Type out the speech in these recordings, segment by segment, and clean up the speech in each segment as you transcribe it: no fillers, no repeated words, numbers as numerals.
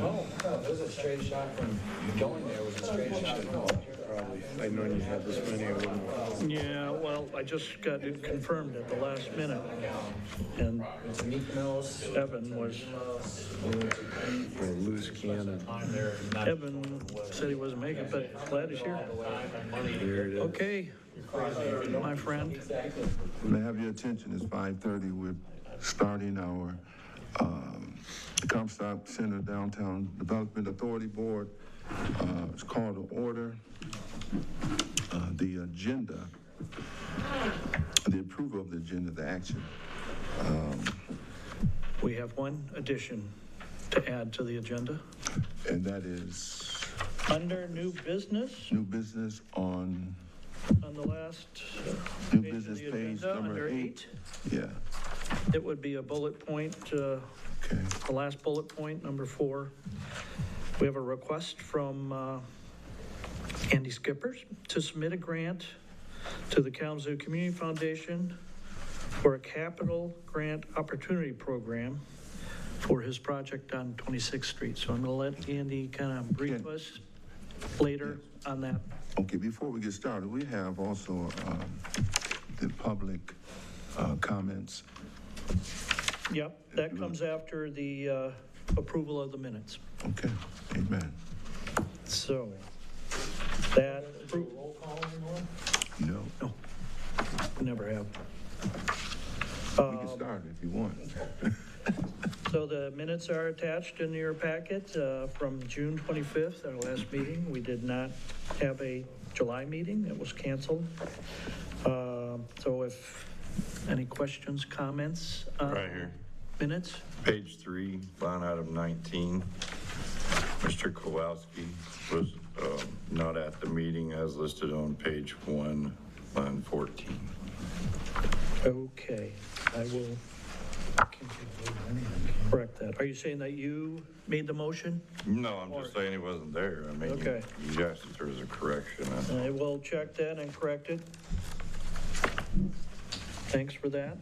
Oh, it was a straight shot from going there. Was a straight shot from Probably. I know you had this many, I wouldn't. Yeah, well, I just got it confirmed at the last minute. And Meek Mills. Evan was, Or a loose cannon. Evan said he wasn't making it, but glad he's here. There it is. Okay, my friend. May I have your attention? It's 5:30. We're starting our Comstock Center Downtown Development Authority Board. It's called to order. The agenda, the approval of the agenda, the action. We have one addition to add to the agenda. And that is Under new business, new business on on the last new page of business the page agenda, number under 8. Yeah, it would be a bullet point, okay. the last bullet point, number 4. We have a request from Andy Skippers to submit a grant to the Kalamazoo Community Foundation for a capital grant opportunity program for his project on 26th Street. So I'm going to let Andy kind of brief Okay. us later on that. Okay, before we get started, we have also the public comments. Yep, that comes after the approval of the minutes. Okay, amen. So that, Roll call anymore? No, never have. we can start if you want. So the minutes are attached in your packet from June 25th, our last meeting. We did not have a July meeting, it was canceled. So if any questions, comments? Right here. Minutes? Page 3, line item 19. Mr. Kowalski was not at the meeting as listed on page 1, line 14. Okay, I will correct that. Are you saying that you made the motion? No, I'm just saying he wasn't there. I mean, Okay. you asked if there was a correction. I will check that and correct it. Thanks for that.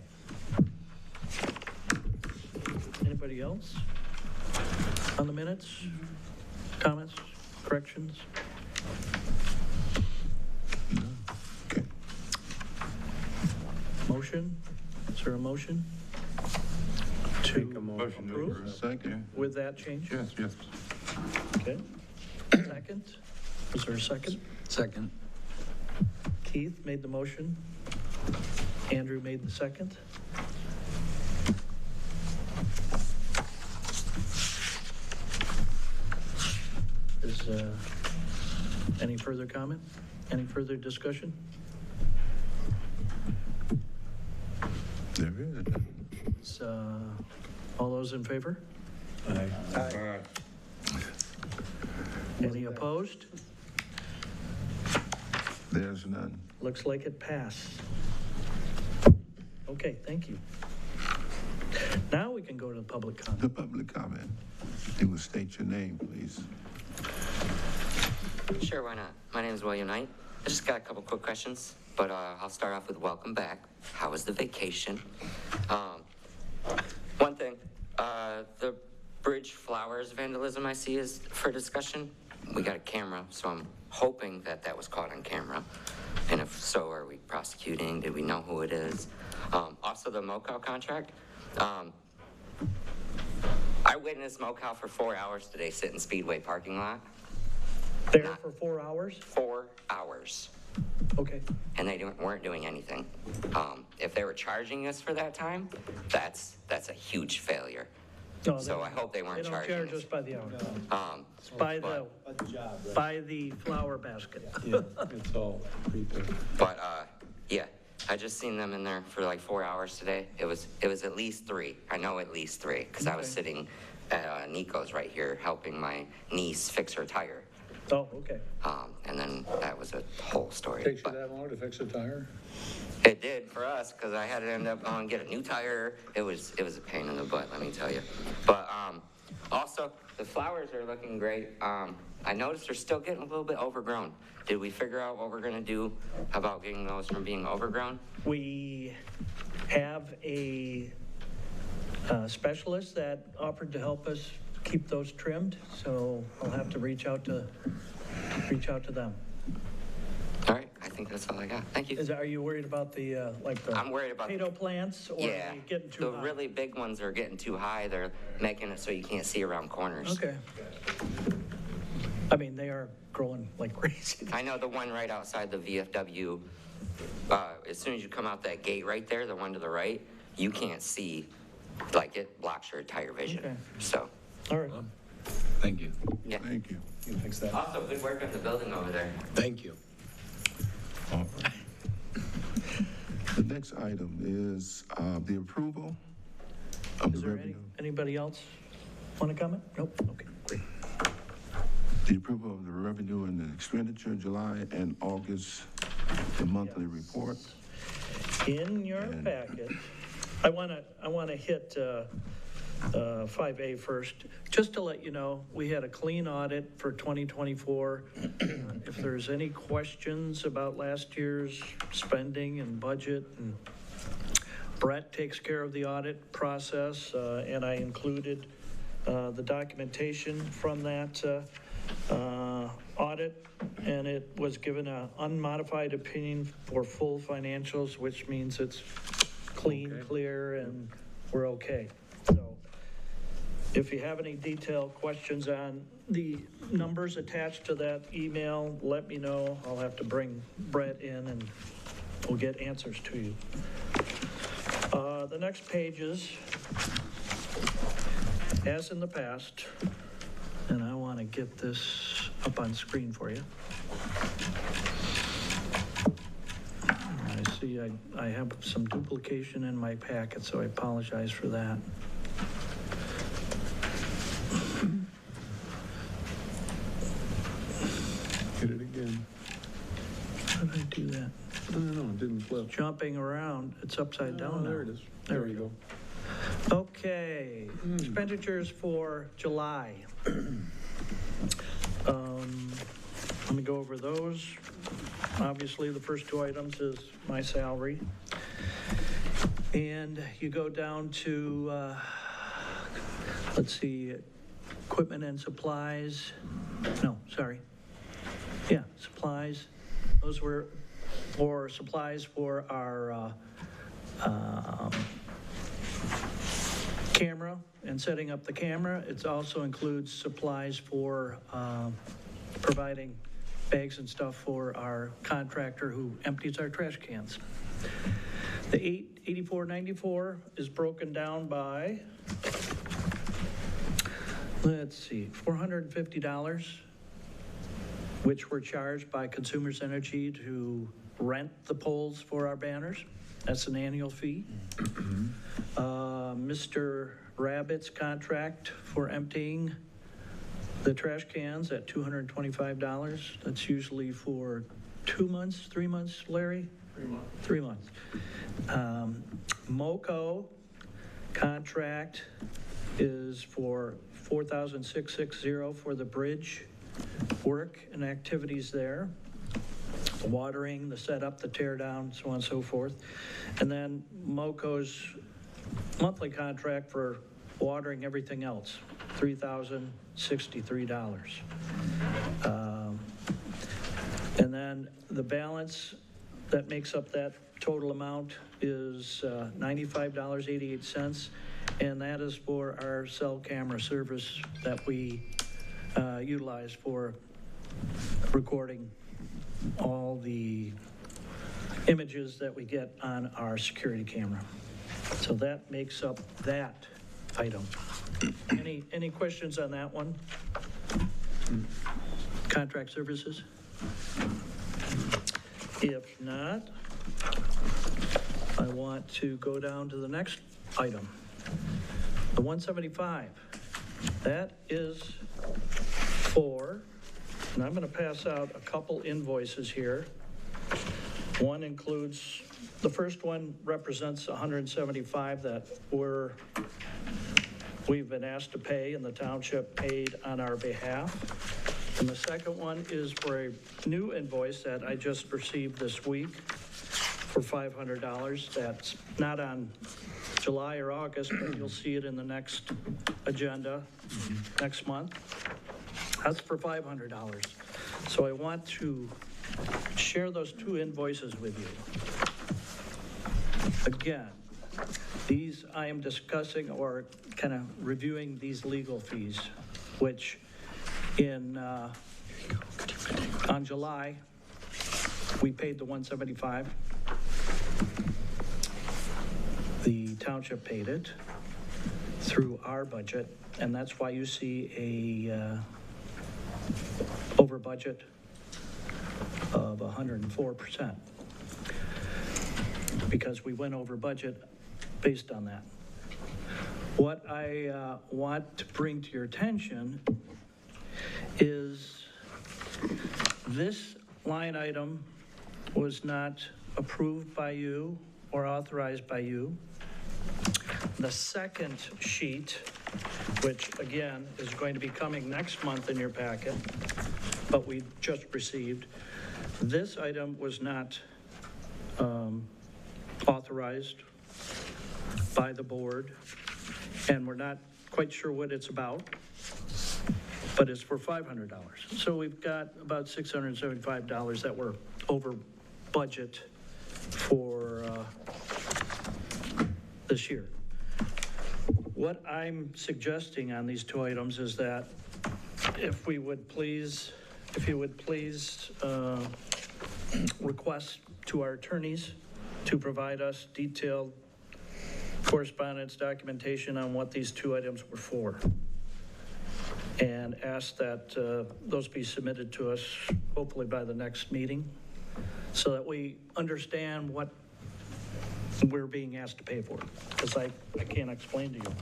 Anybody else on the minutes? Comments, corrections? Okay. Motion? Is there a motion? To Motion to approve approve. Second? with that change? Yes, yes. Okay. Second? Is there a second? Second. Keith made the motion. Andrew made the second. Is any further comment? Any further discussion? There is. Is, all those in favor? Aye. Any opposed? There's none. Looks like it passed. Okay, thank you. Now we can go to the public comment. The public comment. You will state your name, please. Sure, why not? My name is William Knight. I just got a couple quick questions, but I'll start off with welcome back. How was the vacation? One thing, the bridge flowers vandalism I see is for discussion. we got a camera, so I'm hoping that that was caught on camera. And if so, are we prosecuting? Did we know who it is? Also, the MoCal contract. I witnessed MoCal for 4 hours today, sit in Speedway parking lot. There for 4 hours? 4 hours. Okay. And they weren't doing anything. If they were charging us for that time, that's a huge failure. No, So I hope they weren't They don't charging charge us us. by the hour. It's but- by the flower basket. Yeah, it's all prepaid. But, yeah, I just seen them in there for like 4 hours today. It was at least 3. I know at least 3, because I was Okay. sitting at Nico's right here helping my niece fix her tire. Oh, okay. And then that was a whole story. Takes you But that long to fix a tire? it did for us, because I had to end up going and get a new tire. It was a pain in the butt, let me tell you. But also, the flowers are looking great. I noticed they're still getting a little bit overgrown. Did we figure out what we're gonna do about getting those from being overgrown? We have a specialist that offered to help us keep those trimmed, so I'll have to reach out to them. All right, I think that's all I got. Thank you. Are you worried about the, like the? I'm worried about- Potato plants, or are Yeah, they getting too the high? really big ones are getting too high. They're making it so you can't see around corners. Okay. I mean, they are growing like crazy. I know the one right outside the VFW, as soon as you come out that gate right there, the one to the right, you can't see, like it blocks your tire vision. Okay. So, All right. Thank you. yeah. Thank you. You can fix that. Also, good work on the building over there. Thank you. All right. The next item is the approval of Is the there revenue. anybody else want to comment? Nope, okay, great. The approval of the revenue and the expenditure, July and August, the monthly report. In your packet, I want to hit 5A first, just to let you know, we had a clean audit for 2024. If there's any questions about last year's spending and budget, and Brett takes care of the audit process, and I included the documentation from that audit, and it was given an unmodified opinion for full financials, which means it's clean, Okay. clear, and we're okay. So if you have any detailed questions on the numbers attached to that email, let me know. I'll have to bring Brett in and we'll get answers to you. The next pages, as in the past, and I want to get this up on screen for you. I see I have some duplication in my packet, so I apologize for that. Hit it again. How did I do that? No, it didn't flip. Jumping around, it's upside down now. There it is. There There we we go. Okay, expenditures for July. Let me go over those. Obviously, the first two items is my salary. And you go down to, let's see, equipment and supplies. No, sorry. Yeah, supplies. Those were for supplies for our camera and setting up the camera. It also includes supplies for providing bags and stuff for our contractor who empties our trash cans. The $84.94 is broken down by, let's see, $450, which were charged by Consumers Energy to rent the poles for our banners. That's an annual fee. Mr. Rabbit's contract for emptying the trash cans at $225. That's usually for 2 months, 3 months, Larry? 3 months. MoCo contract is for $4,660 for the bridge work and activities there. The watering, the setup, the tear down, so on and so forth. And then MoCo's monthly contract for watering everything else, $3,063. And the balance that makes up that total amount is $95.88, and that is for our cell camera service that we utilize for recording all the images that we get on our security camera. So that makes up that item. Any questions on that one? Contract services? If not, I want to go down to the next item, the 175. That is for, and I'm going to pass out a couple invoices here. One includes, the first one represents 175 that we've been asked to pay and the township paid on our behalf. And the second one is for a new invoice that I just received this week for $500. That's not on July or August, but you'll see it in the next agenda next month. That's for $500. So I want to share those two invoices with you. Again, these I am discussing or kind of reviewing these legal fees, which on July, we paid the 175. The township paid it through our budget, and that's why you see a over budget of 104%, because we went over budget based on that. What I want to bring to your attention is this line item was not approved by you or authorized by you. The second sheet, which again is going to be coming next month in your packet, but we just received, this item was not authorized by the board, and we're not quite sure what it's about, but it's for $500. So we've got about $675 that were over budget for this year. What I'm suggesting on these two items is that if you would please request to our attorneys to provide us detailed correspondence documentation on what these two items were for, and ask that those be submitted to us hopefully by the next meeting, so that we understand what we're being asked to pay for, because I can't explain to you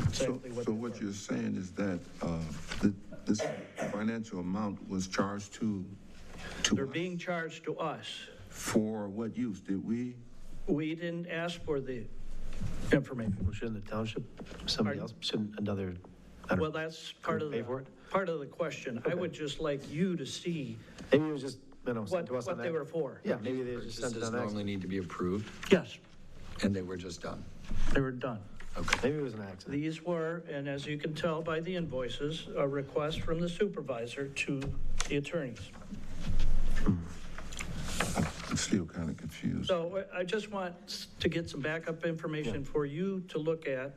exactly what. So what you're saying is that this financial amount was charged to They're us? being charged to us. For what use? Did we? We didn't ask for the information. Well, shouldn't the township, somebody else, shouldn't another? Well, that's part of Pay for the question. I would just like you to see Maybe it was just, sent what to us on they that. were for. Yeah, maybe they just sent it Purchases on normally accident. need to be approved, Yes, and they were just done. they were done. Okay. Maybe it was an accident. These were, and as you can tell by the invoices, a request from the supervisor to the attorneys. I'm still kind of confused. So I just want to get some backup information for you to look at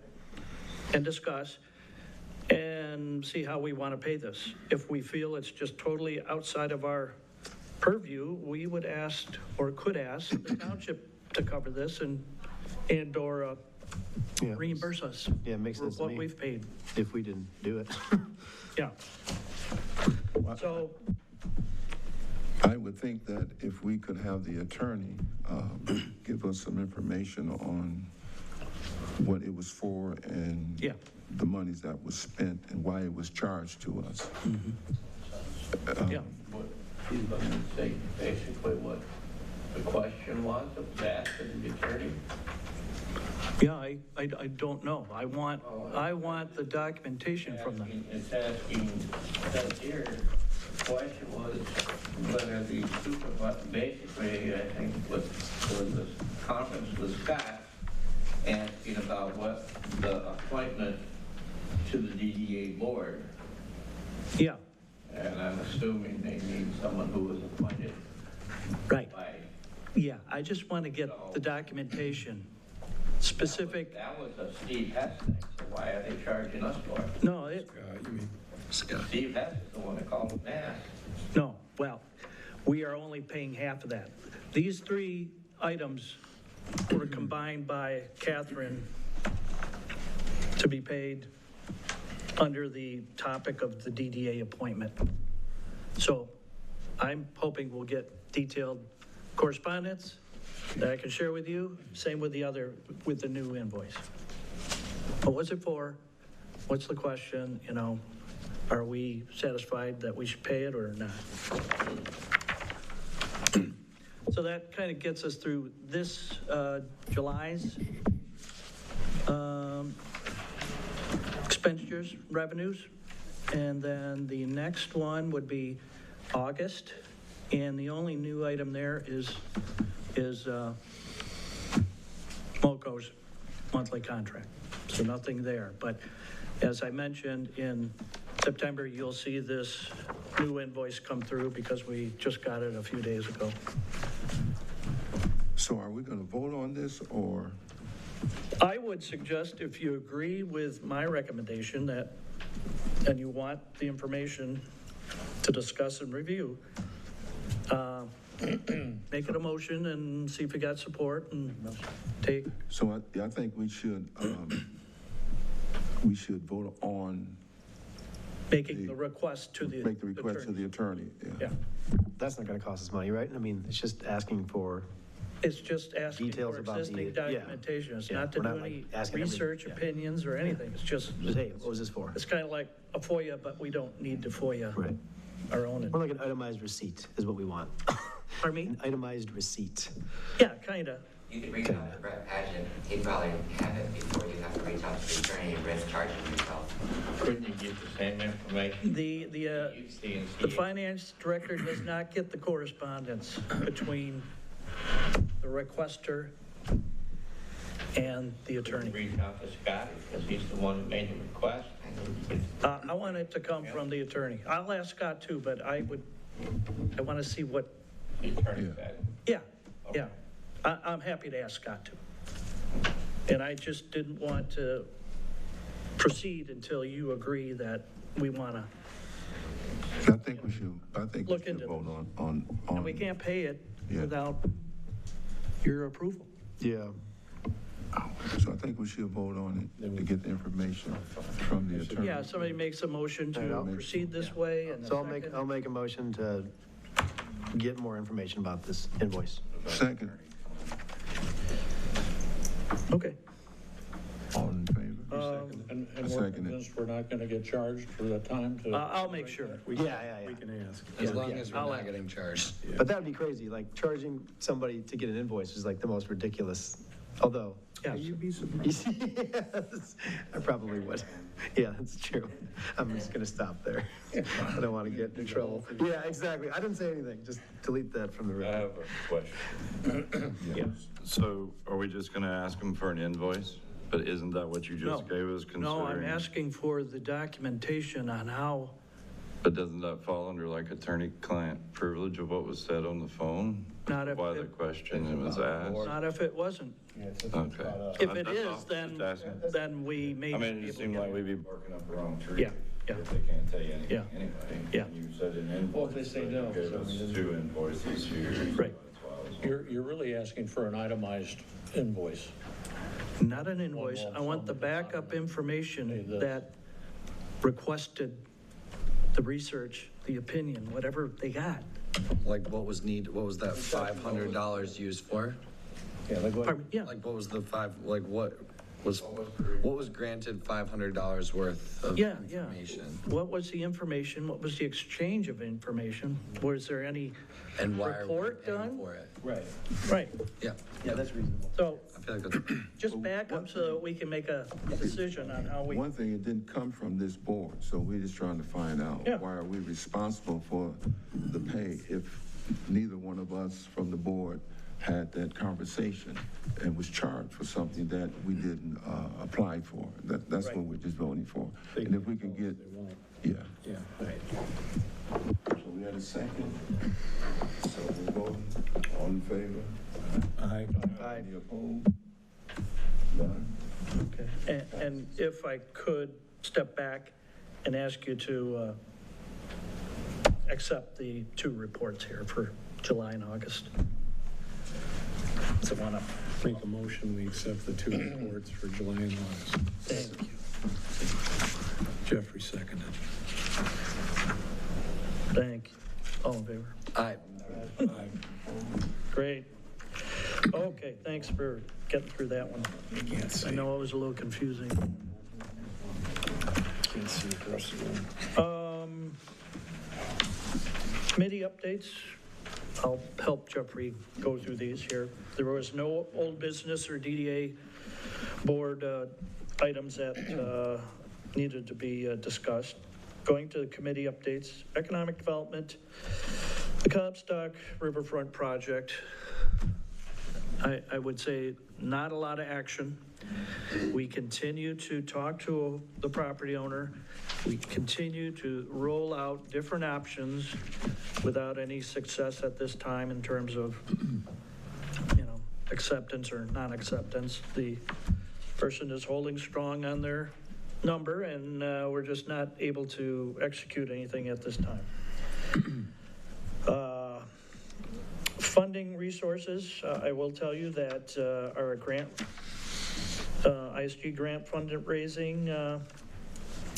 and discuss and see how we want to pay this. If we feel it's just totally outside of our purview, we would ask, or could ask, the township to cover this and/or Yeah. reimburse us Yeah, it makes for sense to what me. we've paid. If we didn't do it. Yeah. So, I would think that if we could have the attorney give us some information on what it was for and yeah, the monies that was spent and why it was charged to us. yeah. What he's going to say, basically what the question was, asked of the attorney. Yeah, I don't know. I want the documentation from them. It's asking, says here, the question was whether the supervisor, basically, I think was the conference with Scott, asking about what the appointment to the DDA board. Yeah, And I'm assuming they need someone who was appointed Right. by, Yeah, I just want to get the documentation, specific, that was a Steve Hess thing, so why are they charging us for it? no, it, Scott. Steve Hess is the one that called them back. no, well, we are only paying half of that. These three items were combined by Catherine to be paid under the topic of the DDA appointment. So I'm hoping we'll get detailed correspondence that I can share with you, same with with the new invoice. But what's it for? What's the question, you know? Are we satisfied that we should pay it or not? So that kind of gets us through this July's expenditures, revenues. And then the next one would be August. And the only new item there is MoCo's monthly contract. So nothing there. But as I mentioned, in September, you'll see this new invoice come through because we just got it a few days ago. So are we going to vote on this, or? I would suggest, if you agree with my recommendation that, and you want the information to discuss and review, make it a motion and see if you got support and take, So I think we should vote on, making the request to the make the request to attorney. the attorney. Yeah, That's not gonna cost us money, right? I mean, it's just asking for, it's just asking Details for about existing the- yeah. documentation. It's Yeah, not to we're do not, like, any asking every- research, yeah. opinions, or anything. It's just, hey, what was this for? it's kind of like a FOIA, but we don't need to FOIA Right. our own. More like an itemized receipt is what we want. Pardon me? An itemized receipt. Yeah, kind of. You could reach out to Brett Paget, he'd probably have it before you have to reach out to the attorney and risk charging yourself. Couldn't you get the same information? The You see and The see it. finance director does not get the correspondence between the requester and the attorney. Reach out to Scott, because he's the one who made the request. I want it to come from the attorney. I'll ask Scott too, but I want to see what, The attorney Yeah. said. yeah. I'm happy to ask Scott to. And I just didn't want to proceed until you agree that we want to. I think we should Look into vote on. And we can't pay it Yeah. without your approval. Yeah. So I think we should vote on it to get the information from the attorney. Yeah, somebody makes a motion to I'll- proceed this way and a So second. I'll make a motion to get more information about this invoice. Second, Okay. all in favor? And I we're second it. convinced we're not going to get charged for the time to. I'll make sure. Yeah. We can ask. As Yeah, long yeah, as we're I'll not add- getting charged. But that would be crazy, like charging somebody to get an invoice is like the most ridiculous, although. Yeah. Yes, I probably would. Yeah, that's true. I'm just gonna stop there. I don't want to get in trouble. Yeah, exactly. I didn't say anything. Just delete that from the I record. have a question. Yeah. So are we just going to ask them for an invoice? But isn't that what you No. just gave us considering? No, I'm asking for the documentation on how, But doesn't that fall under like attorney-client privilege of what was said on the phone? Not if Why the it- question was asked? not if it wasn't. Okay. If it That's all. is, then, Just asking. then we may. I mean, be it able just to seemed get like it. we'd be barking up the wrong tree. Yeah, yeah. If they can't tell you anything Yeah. anyway. Yeah. And you said an invoice. Well, if they say but no, you gave so us we didn't- 2 invoices here. so Right. that's why I was You're really asking for an itemized invoice. Not an invoice. I want the backup information that requested the research, the opinion, whatever they got. Like what was that $500 used for? Pardon me? Yeah, Like what was the what was granted $500 worth of yeah. information? What was the information? What was the exchange of information? Was there any And why are we report paying done? for it? Right. Yeah, Yeah, that's reasonable. So I feel like that's, just back up so that we can make a decision on how we, One thing, it didn't come from this board, so we're just trying to find out, Yeah. why are we responsible for the pay if neither one of us from the board had that conversation and was charged for something that we didn't apply for? That's Right. what we're just voting for. And if we can get, yeah. Yeah. So we had a second? So we're voting, all in favor? Aye. Any opposed? None? Okay. And if I could step back and ask you to accept the two reports here for July and August. So one up. Make a motion, we accept the two reports for July and August. Thank you. Jeffrey seconded. Thank you. All in favor? Aye. Great. Okay, thanks for getting through that one. Can't see. I know it was a little confusing. Can't see the rest of them. Committee updates. I'll help Jeffrey go through these here. There was no old business or DDA board items that needed to be discussed. Going to the committee updates, economic development, the Comstock Riverfront project. I would say not a lot of action. We continue to talk to the property owner. We continue to roll out different options without any success at this time in terms of, acceptance or non-acceptance. The person is holding strong on their number, and we're just not able to execute anything at this time. Funding resources, I will tell you that our grant, ISG grant fundraising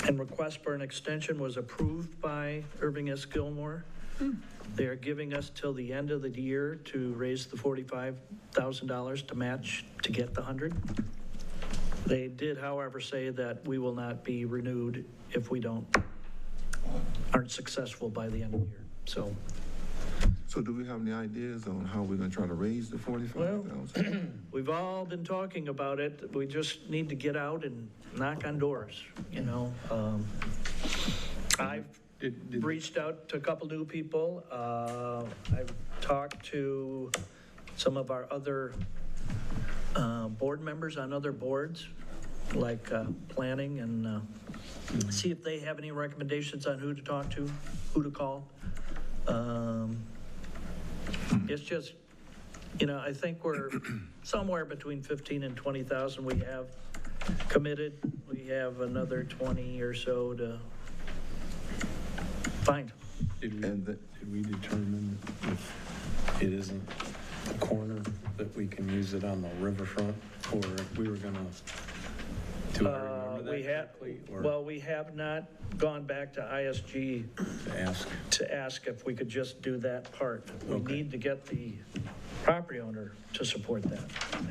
and request for an extension was approved by Irving S. Gilmore. They are giving us till the end of the year to raise the $45,000 to match to get the 100. They did, however, say that we will not be renewed if we aren't successful by the end of the year. So do we have any ideas on how we're gonna try to raise the 45,000? We've all been talking about it. We just need to get out and knock on doors, I've reached out to a couple new people. I've talked to some of our other board members on other boards, like planning, and see if they have any recommendations on who to talk to, who to call. It's just, I think we're somewhere between 15 and 20,000 we have committed. We have another 20 or so to find. Did we determine if it isn't a corner that we can use it on the riverfront, or if we were gonna, do I remember that correctly? Well, we have not gone back to ISG to ask if we could just do that part. We Okay. need to get the property owner to support that.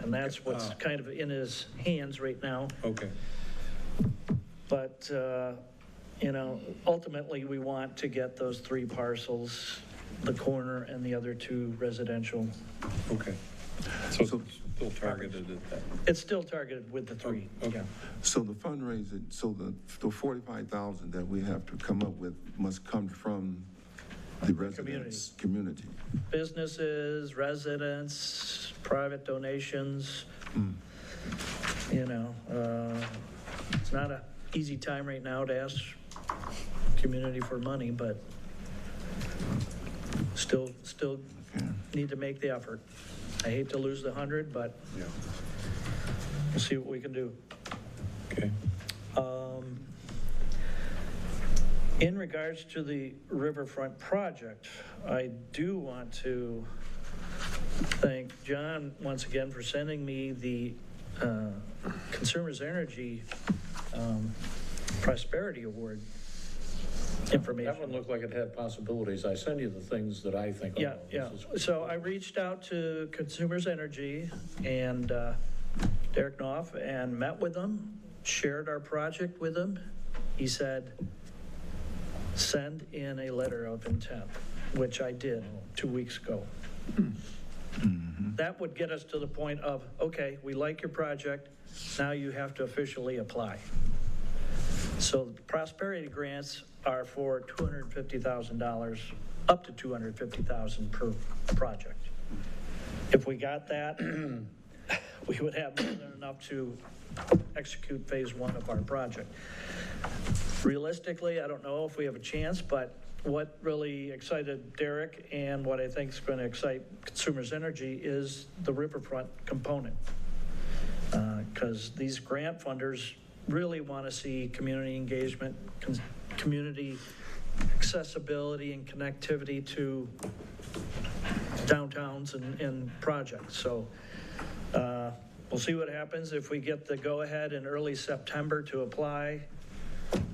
And that's what's kind of in his hands right now. Okay. But, ultimately, we want to get those 3 parcels, the corner and the other 2 residential. Okay. So still targeted at that. It's still targeted with the 3. Okay. So the fundraising, so the 45,000 that we have to come up with must come from the residents, community. Businesses, residents, private donations. It's not an easy time right now to ask community for money, but still need to make the effort. I hate to lose the 100, but we'll see what we can do. Okay. In regards to the riverfront project, I do want to thank John once again for sending me the Consumers Energy Prosperity Award information. That one looked like it had possibilities. I send you the things that I think. Yeah. So I reached out to Consumers Energy and Derek Knopf and met with them, shared our project with him. He said, send in a letter of intent, which I did 2 weeks ago. That would get us to the point of, okay, we like your project, now you have to officially apply. So the prosperity grants are for $250,000, up to $250,000 per project. If we got that, we would have more than enough to execute phase 1 of our project. Realistically, I don't know if we have a chance, but what really excited Derek and what I think is going to excite Consumers Energy is the riverfront component. Because these grant funders really want to see community engagement, community accessibility and connectivity to downtowns and projects. So we'll see what happens if we get the go-ahead in early September to apply.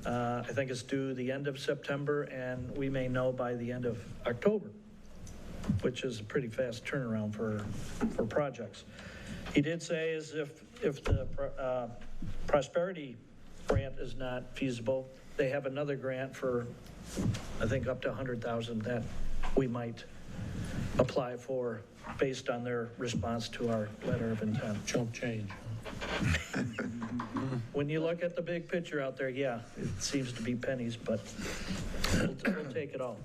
I think it's due the end of September, and we may know by the end of October, which is a pretty fast turnaround for projects. He did say is if the prosperity grant is not feasible, they have another grant for, I think, up to $100,000 that we might apply for based on their response to our letter of intent. Chump change. When you look at the big picture out there, yeah, it seems to be pennies, but we'll take it all.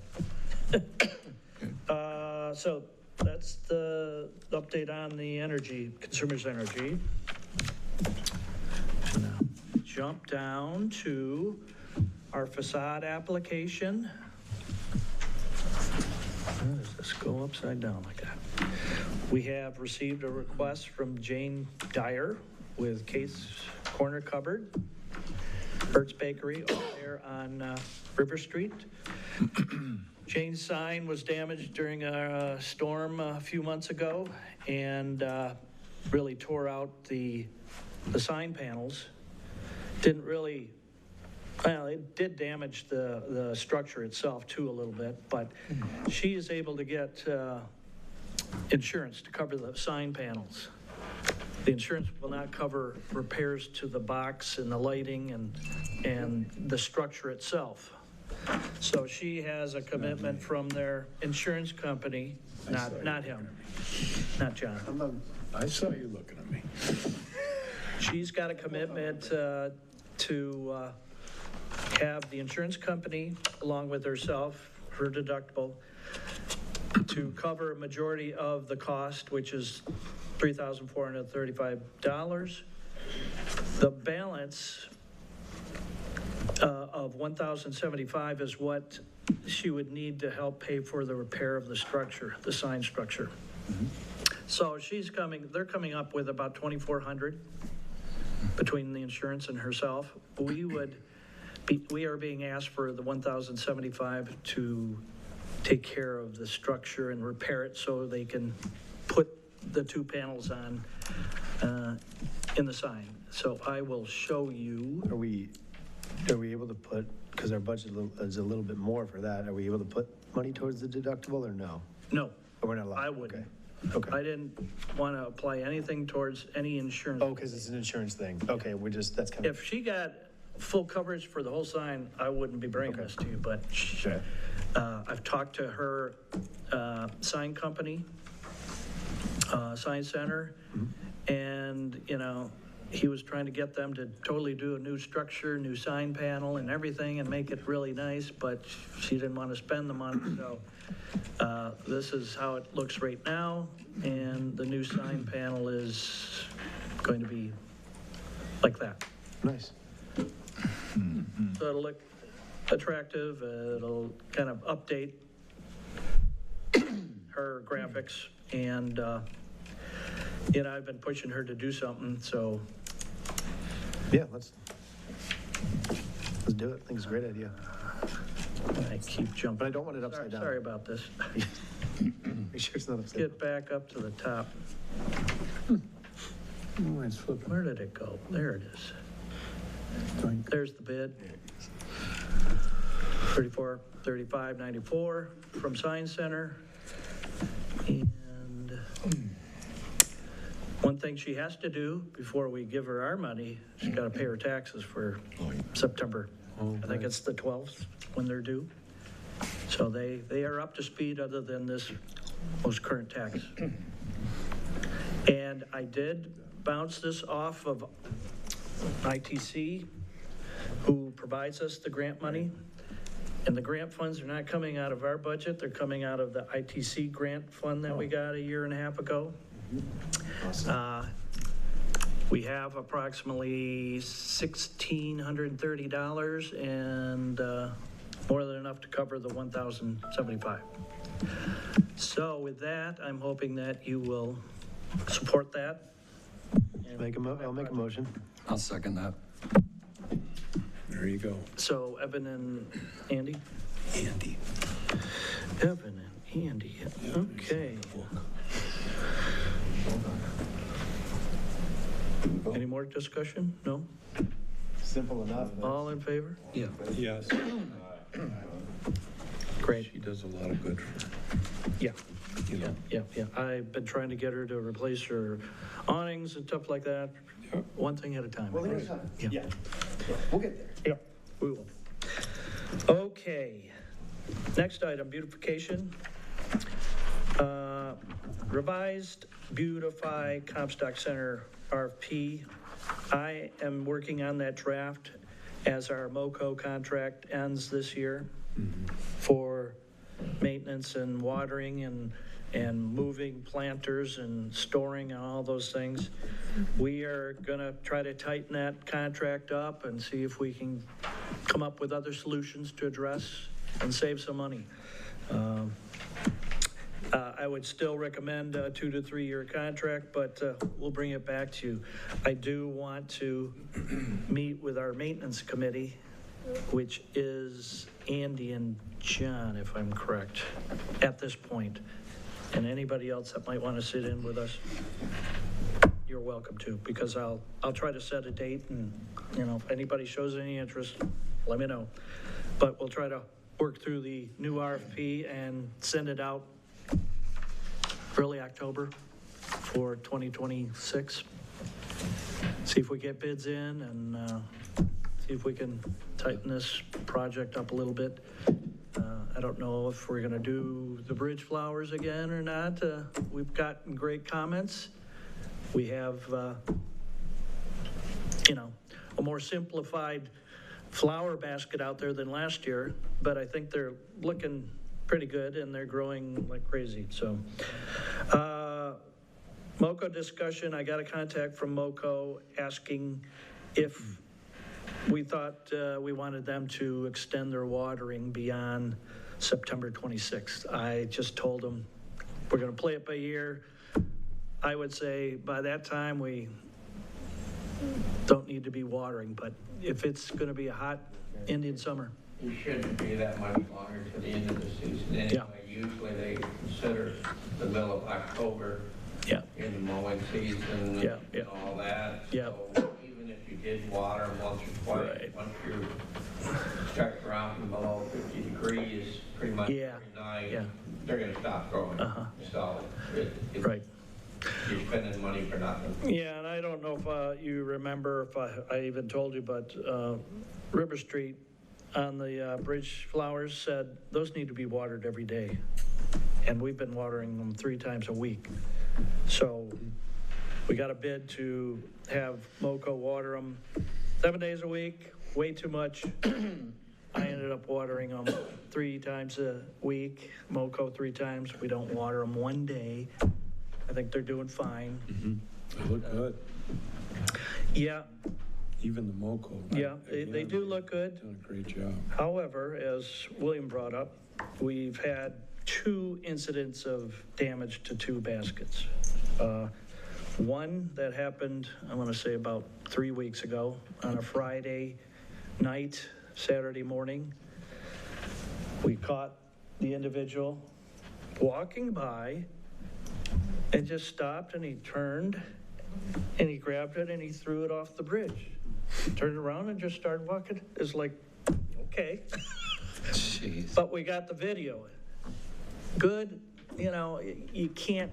So that's the update on the energy, Consumers Energy. Now, jump down to our facade application. How does this go upside down like that? We have received a request from Jane Dyer with Case Corner Cupboard, Bert's Bakery over there on River Street. Jane's sign was damaged during a storm a few months ago and really tore out the sign panels. Didn't really, well, it did damage the structure itself too a little bit, but she is able to get insurance to cover the sign panels. The insurance will not cover repairs to the box and the lighting and the structure itself. So she has a commitment from their insurance company, not him, not John. I saw you looking at me. She's got a commitment to have the insurance company, along with herself, her deductible, to cover a majority of the cost, which is $3,435. The balance of $1,075 is what she would need to help pay for the repair of the structure, the sign structure. So they're coming up with about $2,400 between the insurance and herself. We are being asked for the $1,075 to take care of the structure and repair it so they can put the two panels on in the sign. So I will show you. Are we able to put, because our budget is a little bit more for that, are we able to put money towards the deductible or no? No. Or we're not allowed? I wouldn't. Okay. I didn't want to apply anything towards any insurance. Oh, because it's an insurance thing. Okay, that's kind of. If she got full coverage for the whole sign, I wouldn't be bringing this to you, but I've talked to her sign company, Sign Center, and, he was trying to get them to totally do a new structure, new sign panel and everything and make it really nice, but she didn't want to spend the money, so this is how it looks right now, and the new sign panel is going to be like that. Nice. So it'll look attractive, it'll kind of update her graphics, and, I've been pushing her to do something, so. Yeah, let's do it. I think it's a great idea. I keep jumping. But I don't want it upside down. Sorry about this. Make sure it's not upside down. Get back up to the top. It's flipping. Where did it go? There it is. There's the bid. 34,3594 from Sign Center. And one thing she has to do before we give her our money, she's got to pay her taxes for September. I think it's the 12th when they're due. So they are up to speed other than this most current tax. And I did bounce this off of ITC, who provides us the grant money. And the grant funds are not coming out of our budget. They're coming out of the ITC grant fund that we got a year and a half ago. We have approximately $1,630, and more than enough to cover the 1,075. So with that, I'm hoping that you will support that. I'll make a motion. I'll second that. There you go. So Evan and Andy? Andy. Evan and Andy, okay. Any more discussion? No? Simple enough. All in favor? Yeah. Yes. Great. She does a lot of good for, Yeah, you know. yeah. I've been trying to get her to replace her awnings and stuff like that, one thing at a time. Well, there's time. Yeah. Yeah, we'll get there. Yeah, we will. Okay, next item, beautification. Revised Beautify Comstock Center RFP. I am working on that draft as our MoCo contract ends this year for maintenance and watering and moving planters and storing and all those things. We are gonna try to tighten that contract up and see if we can come up with other solutions to address and save some money. I would still recommend a 2 to 3 year contract, but we'll bring it back to you. I do want to meet with our maintenance committee, which is Andy and John, if I'm correct, at this point. And anybody else that might want to sit in with us, you're welcome to, because I'll try to set a date, and, you know, if anybody shows any interest, let me know. But we'll try to work through the new RFP and send it out early October for 2026. See if we get bids in and see if we can tighten this project up a little bit. I don't know if we're gonna do the bridge flowers again or not. We've gotten great comments. We have, you know, a more simplified flower basket out there than last year, but I think they're looking pretty good and they're growing like crazy, so. MoCo discussion, I got a contact from MoCo asking if we thought we wanted them to extend their watering beyond September 26th. I just told them, we're gonna play it by ear. I would say by that time, we don't need to be watering, but if it's gonna be a hot Indian summer. You shouldn't be that much longer to the end of the season anyway. Yeah. Usually they consider the middle of October Yeah, in the mowing season Yeah, yeah. and all that. Yeah. So even if you did water once or twice, Right. once you start dropping below 50 degrees, pretty much Yeah, every night, yeah. they're gonna stop growing. Uh-huh. So right. you're spending money for nothing. Yeah, and I don't know if you remember, if I even told you, but River Street on the bridge flowers said those need to be watered every day. And we've been watering them 3 times a week. So we got a bid to have MoCo water them 7 days a week, way too much. I ended up watering them 3 times a week, MoCo 3 times. We don't water them 1 day. I think they're doing fine. They look good. Yeah, Even the MoCo. yeah, they do look good. Doing a great job. However, as William brought up, we've had 2 incidents of damage to 2 baskets. One that happened, I want to say about 3 weeks ago, on a Friday night, Saturday morning. We caught the individual walking by and just stopped, and he turned and he grabbed it and he threw it off the bridge. Turned around and just started walking. It's like, okay. Jeez. But we got the video. Good, you know, you can't,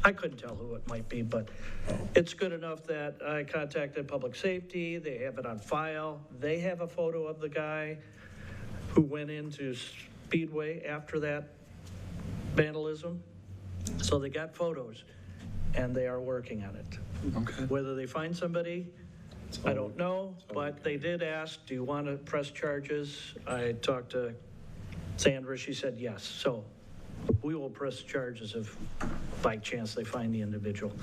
I couldn't tell who it might be, but it's good enough that I contacted public safety. They have it on file. They have a photo of the guy who went into Speedway after that vandalism. So they got photos and they are working on it. Okay. Whether they find somebody, I don't know, but they did ask, do you want to press charges? I talked to Sandra, she said yes. So we will press charges if by chance they find the individual.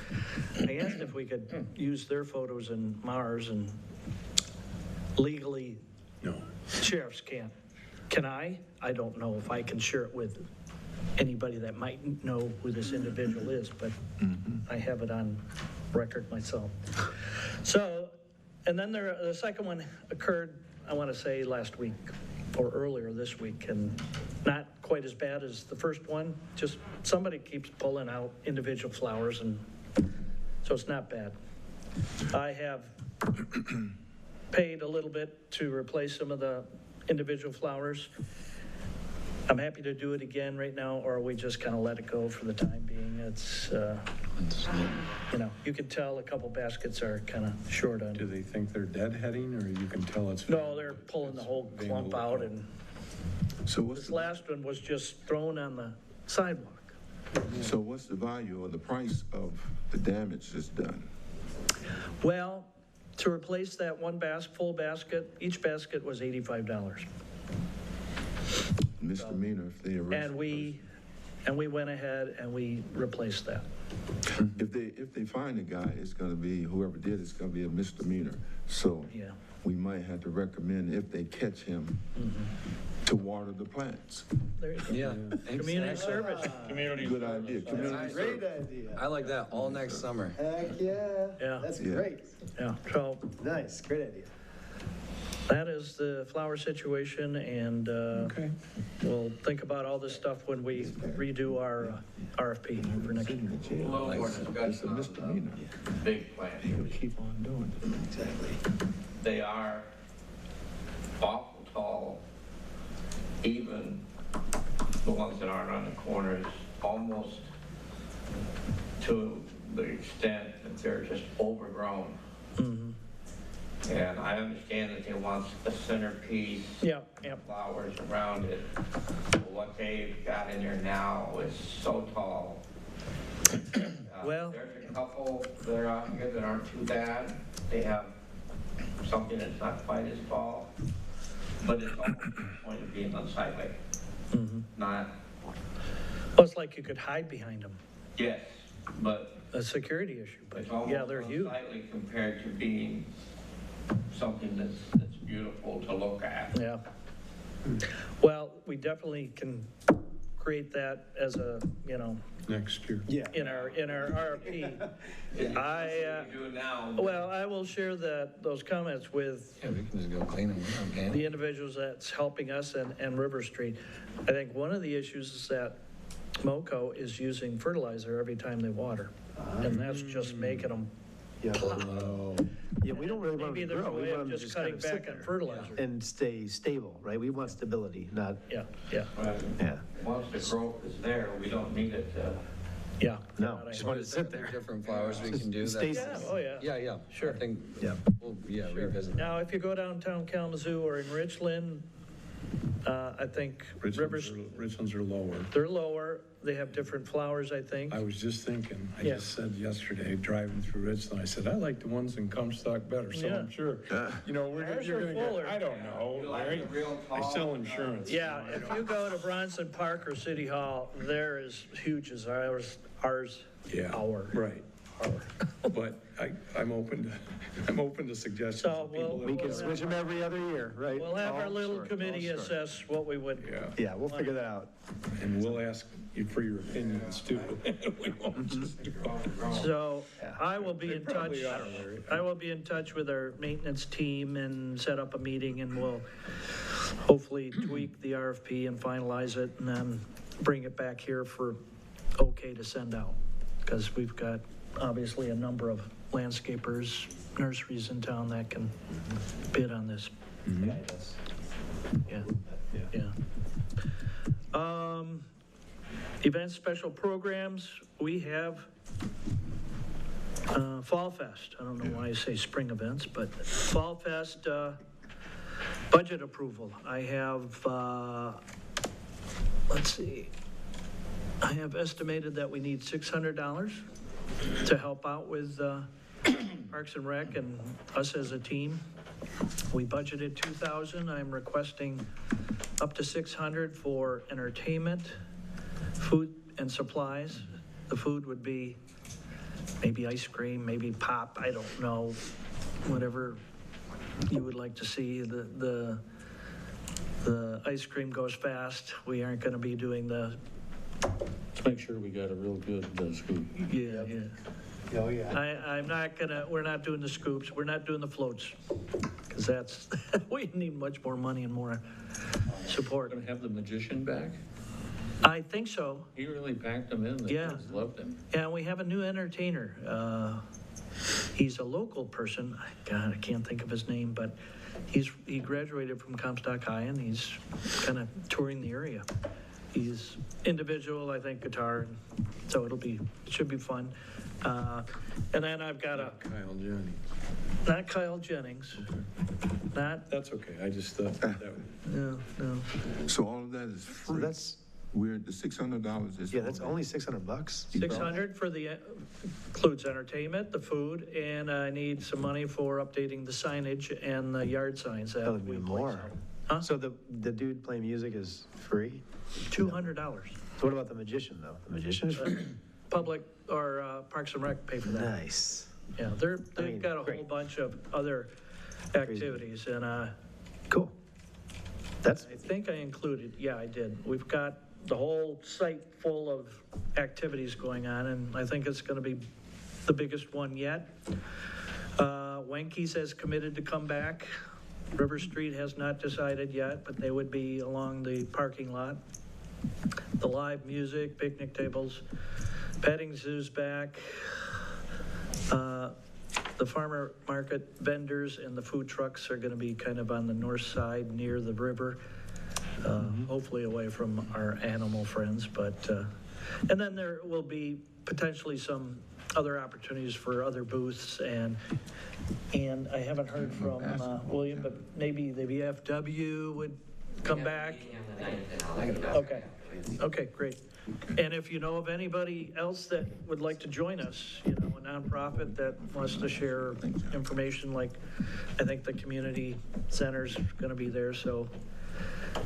I asked if we could use their photos and Mars and legally No. sheriffs can. Can I? I don't know if I can share it with anybody that might know who this individual is, but I have it on record myself. So, and then the second one occurred, I want to say last week or earlier this week, and not quite as bad as the first one, just somebody keeps pulling out individual flowers, and so it's not bad. I have paid a little bit to replace some of the individual flowers. I'm happy to do it again right now, or we just kind of let it go for the time being. It's, you know, you can tell a couple baskets are kind of short on. Do they think they're deadheading, or you can tell it's? No, they're pulling the whole clump out, and So what's this the, last one was just thrown on the sidewalk. so what's the value or the price of the damage that's done? Well, to replace that one full basket, each basket was $85. Misdemeanor if they arrest. And we went ahead and we replaced that. If they find the guy, it's gonna be, whoever did, it's gonna be a misdemeanor. So Yeah. we might have to recommend, if they catch him, to water the plants. There you go. Yeah. Community service. Good idea. Community Great service. idea. I like that, all next summer. Heck, yeah. Yeah. That's Yeah. great. Yeah, so Nice, great idea. that is the flower situation, and Okay. we'll think about all this stuff when we redo our RFP for next year. A little more It's a discussion on misdemeanor. the big plant. Keep on doing it. Exactly. They are awful tall, even the ones that aren't on the corners, almost to the extent that they're just overgrown. And I understand that they want a centerpiece, Yeah, yeah. flowers around it. But what they've got in there now is so tall. Well- There's a couple that are out here that aren't too bad. They have something that's not quite as tall, but it's almost to the point of being unsightly. Not, Well, it's like you could hide behind them, yes, but a security issue, but it's almost yeah, they're huge. unsightly compared to being something that's beautiful to look at. Yeah. Well, we definitely can create that as a, you know, Next year. Yeah. in our RFP. I, We do it now. well, I will share those comments with Yeah, we can just go clean them, can't the we? individuals that's helping us and River Street. I think one of the issues is that MoCo is using fertilizer every time they water. And that's just making them, Yeah, yeah, we don't really want maybe them to there's a grow. We way want of them to just kind cutting of sit back on there fertilizer. and stay stable, right? We want stability, not, Yeah, yeah, But yeah. once the growth is there, we don't need it to. yeah. No, I- just want it to sit there. Different flowers we can do that. Stasis. Yeah, oh, yeah. Yeah, yeah. Sure. I think, Yeah. we'll, yeah, revisit that. Now, if you go downtown Kalamazoo or in Richland, I think Rivers, Richlands are lower. they're lower. They have different flowers, I think. I was just thinking, I Yeah. just said yesterday, driving through Richland, I said, I like the ones in Comstock better, so Yeah. I'm sure, you know, Ours you're are gonna get, fuller. I don't know, You like Larry. the real I tall? sell insurance. Yeah, if you go to Bronson Park or City Hall, they're as huge as ours, Yeah, our. right. But I'm open to suggestions. So of people that- We can switch them every other year, right? We'll have our All little short, committee all short. assess what we would. Yeah, Yeah, we'll figure that out. and we'll ask you for your opinions too. We won't just do So I will be in touch. probably are, Larry. I will be in touch with our maintenance team and set up a meeting, and we'll hopefully tweak the RFP and finalize it, and then bring it back here for okay to send out. Because we've got obviously a number of landscapers, nurseries in town that can bid on this. Yeah, yeah. Events, special programs, we have Fall Fest. I don't know why I say spring events, but Fall Fest, budget approval. I have, let's see, I have estimated that we need $600 to help out with Parks and Rec and us as a team. We budgeted $2,000. I'm requesting up to $600 for entertainment, food and supplies. The food would be maybe ice cream, maybe pop, I don't know, whatever you would like to see. The the ice cream goes fast. We aren't going to be doing the, Let's make sure we got a real good scoop. yeah. Oh, yeah. I'm not gonna, we're not doing the scoops, we're not doing the floats, because that's, we need much more money and more support. Gonna have the magician back? I think so, He really packed them in. The Yeah. kids loved him. and we have a new entertainer. He's a local person, God, I can't think of his name, but he graduated from Comstock High, and he's kind of touring the area. He's individual, I think, guitar, so it should be fun. And then I've got Kyle Jennings. not Kyle Jennings, not, That's okay, I just thought that, no. So all of that is So free? that's, We're, the $600 is? yeah, that's only $600. 600 for the, includes entertainment, the food, and I need some money for updating the signage and the yard signs that That would we be place more. out. Huh? So the dude playing music is free? $200. So what about the magician, though? The magician is free? Public, or Parks and Rec pay for that. Nice. Yeah, they've got a whole great. bunch of other activities, and I Cool. That's, think I included, yeah, I did. We've got the whole site full of activities going on, and I think it's gonna be the biggest one yet. Wenky's has committed to come back. River Street has not decided yet, but they would be along the parking lot. The live music, picnic tables, petting zoo's back. The farmer market vendors and the food trucks are gonna be kind of on the north side near the river. Hopefully away from our animal friends, but, and then there will be potentially some other opportunities for other booths, and I haven't heard from William, but maybe the VFW would come back. Okay, great. And if you know of anybody else that would like to join us, a nonprofit that wants to share information, like, I think the community center's gonna be there, so.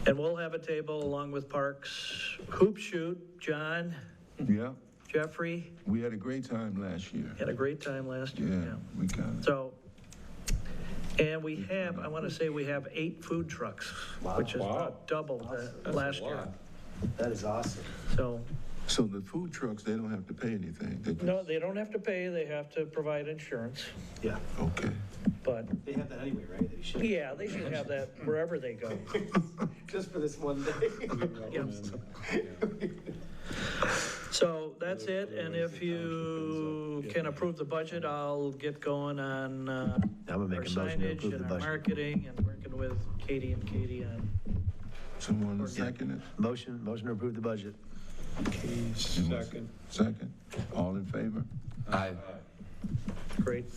And we'll have a table along with Parks, Hoop Shoot, John, Yeah, Jeffrey, we had a great time last year. had a great time last year, Yeah, we got it. So, and we have, I want to say we have 8 food trucks, which is about double the last year. that is awesome. So, So the food trucks, they don't have to pay anything? They just- no, they don't have to pay, they have to provide insurance, Yeah. Okay. but, They have that anyway, right? They should. yeah, they should have that wherever they go. Just for this one day. Yeah. So that's it, and if you can approve the budget, I'll get going on gonna make our a motion to signage approve and the our budget. marketing, and working with Katie on. Someone to second it? Motion to approve the budget. second. Second? All in favor? Aye. Great,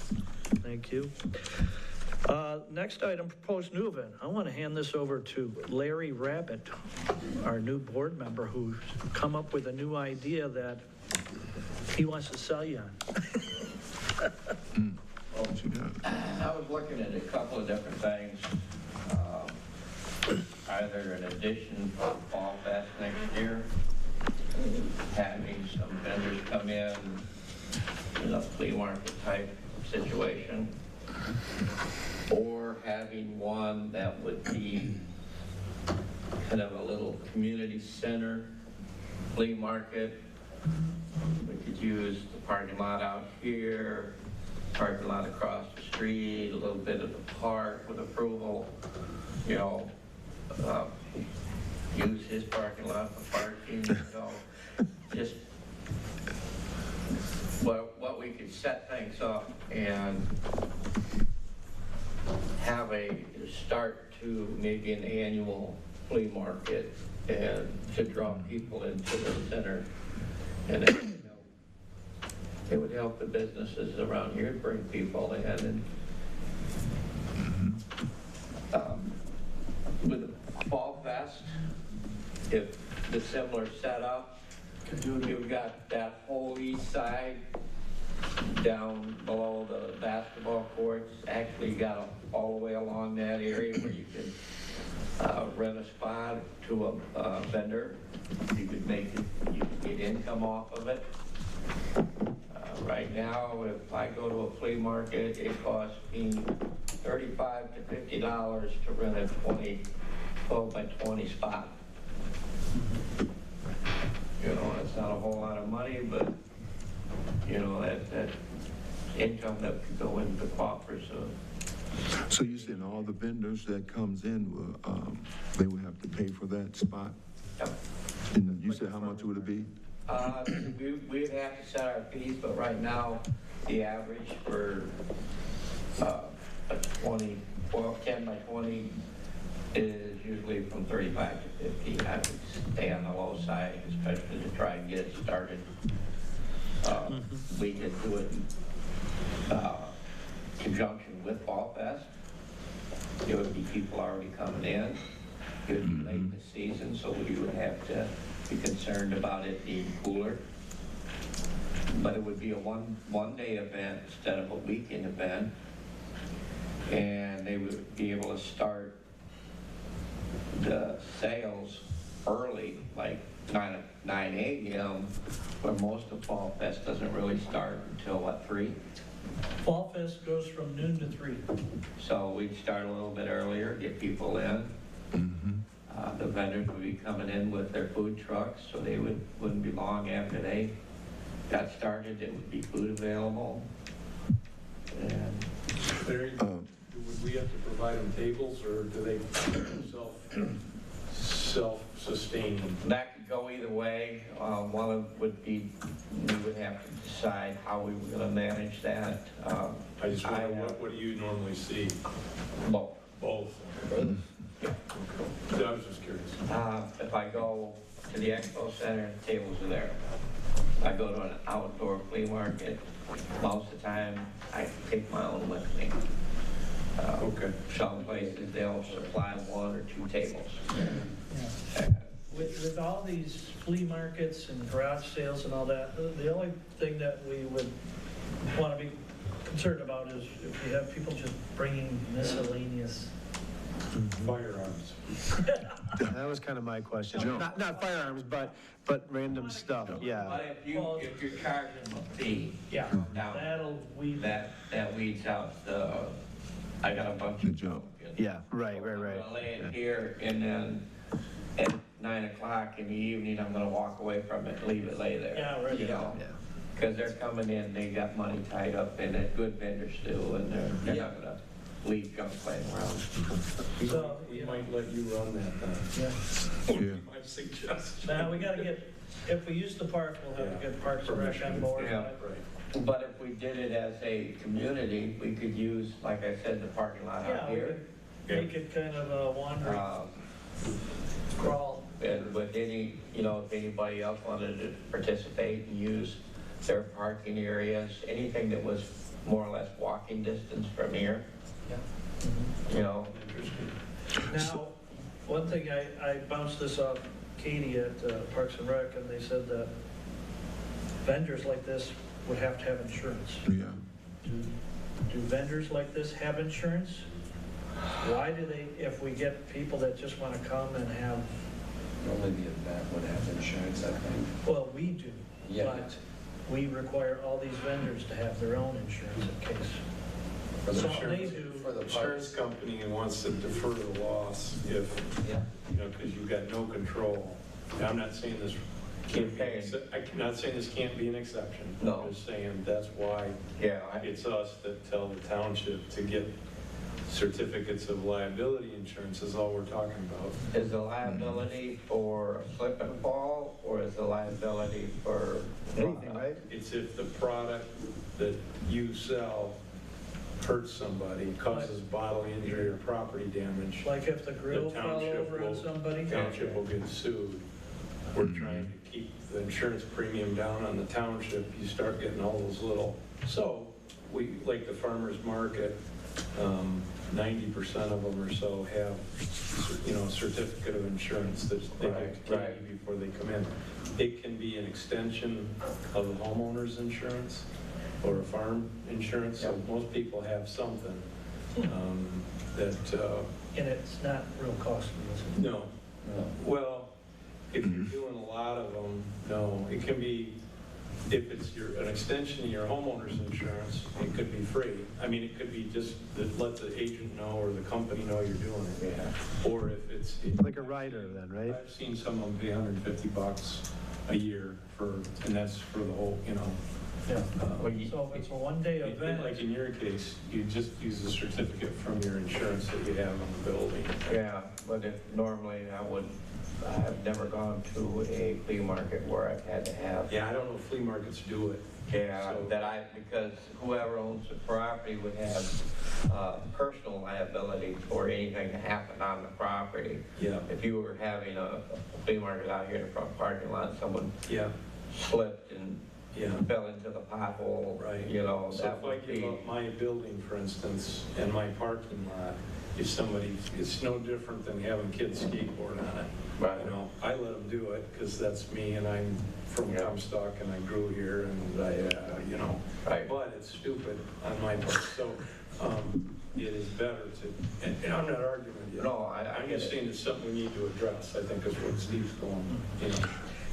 thank you. Next item, proposed new event. I want to hand this over to Larry Rabbit, our new board member, who's come up with a new idea that he wants to sell you on. What you got? I was looking at a couple of different things. Either an addition for Fall Fest next year, having some vendors come in a flea market type situation, or having one that would be kind of a little community center flea market. We could use the parking lot out here, parking lot across the street, a little bit of the park with approval, use his parking lot for parking, just what we could set things up and have a start to maybe an annual flea market and to draw people into the center. And it would help the businesses around here to bring people in, and with the Fall Fest, if the similar setup, you've got that whole east side down below the basketball courts, actually got all the way along that area where you could rent a spot to a vendor. You could get income off of it. Right now, if I go to a flea market, it costs me $35 to $50 to rent a 20 12 by 20 spot. You know, it's not a whole lot of money, but, you know, that income that could go into the coffers. So you said all the vendors that comes in, they would have to pay for that spot? Yep. And you said how much would it be? We'd have to set our fees, but right now, the average for a 10 by 20 is usually from 35 to 50. I would stay on the low side, especially to try and get it started. We could do it in conjunction with Fall Fest. There would be people already coming in. It would be late in the season, so we would have to be concerned about it being cooler. But it would be a one-day event instead of a weekend event. And they would be able to start the sales early, like 9 a.m., where most of Fall Fest doesn't really start until, what, 3? Fall Fest goes from noon to 3. So we'd start a little bit earlier, get people in. The vendors would be coming in with their food trucks, so they wouldn't be long after they got started. There would be food available. And Larry, would we have to provide them tables, or do they self-sustain? that could go either way. One of it would be, we would have to decide how we were gonna manage that. I just wonder, what do you normally see? Both. Both? Yeah. So I was just curious. If I go to the expo center, tables are there. If I go to an outdoor flea market, most of the time, I take my own with me. Okay. Some places, they'll supply 1 or 2 tables. With all these flea markets and garage sales and all that, the only thing that we would want to be concerned about is if you have people just bringing miscellaneous. Firearms. That was kind of my question. Not firearms, but random stuff, yeah. But if you're charging them a fee, Yeah, now, that'll weed. that weeds out the, I got a bunch The of. junk. Yeah, right. I'm gonna lay it here, and then at 9 o'clock in the evening, I'm gonna walk away from it, and leave it lay there. Yeah, right. You know, Yeah. because they're coming in, they got money tied up in it, good vendors do, and they're not gonna leave junk laying around. So, We might let you run that then. Yeah. Yeah. My suggestion. Now, we gotta get, if we use the park, we'll have to get Parks and Rec on board. Yeah. Right. But if we did it as a community, we could use, like I said, the parking lot Yeah, out we here. could make it kind of a wandering crawl. And with any, if anybody else wanted to participate and use their parking areas, anything that was more or less walking distance from here, Yeah. Interesting. Now, one thing, I bounced this off Katie at Parks and Rec, and they said that vendors like this would have to have insurance. Yeah. Do vendors like this have insurance? Why do they, if we get people that just want to come and have, Only the event would have insurance, I think. well, we do, Yeah. but we require all these vendors to have their own insurance in case. For the So insurance- they do. For the Insurance parks. company wants to defer the loss if, Yeah. because you've got no control. Now, I'm not saying this can't be, I'm not saying this can't be an exception. No. I'm just saying that's why yeah, it's us that tell the township to get certificates of liability insurance is all we're talking about. is the liability for a slip and fall, or is the liability for? Anything, right? It's if the product that you sell hurts somebody, causes bodily injury or property damage. Like if the grill The fell township over on will- somebody? Township will get sued. We're trying to keep the insurance premium down on the township. You start getting all those little, so we, like the farmer's market, 90% of them or so have, a certificate of insurance that they have to Right. take before they come in. It can be an extension of the homeowner's insurance or a farm insurance, so most people have something that, And it's not real costly, is it? no. Well, if you're doing a lot of them, no. It can be if it's an extension of your homeowner's insurance, it could be free. I mean, it could be just that let the agent know or the company know you're doing it. Yeah. Or if it's. Like a rider then, right? I've seen some of them pay $150 a year and that's for the whole, you know. Yeah. So if it's a one-day event. Like in your case, you just use the certificate from your insurance that you have on the building. Yeah, but if normally I've never gone to a flea market where I've had to have. Yeah, I don't know if flea markets do it. Yeah, So- because whoever owns the property would have personal liability for anything to happen on the property. Yeah. If you were having a flea market out here in the front parking lot, someone Yeah, slipped and yeah. fell into the pothole, Right. you know, So that if I would give be. up my building, for instance, and my parking lot, if somebody, it's no different than having kids skateboard on it. Right. You know, I let them do it because that's me and I'm from Yeah. Comstock and I grew here and I, you know. Right. But it's stupid on my part. So it is better to, and I'm not arguing with you. No, I'm just saying it's something we need to address, I think is what Steve's going, you know.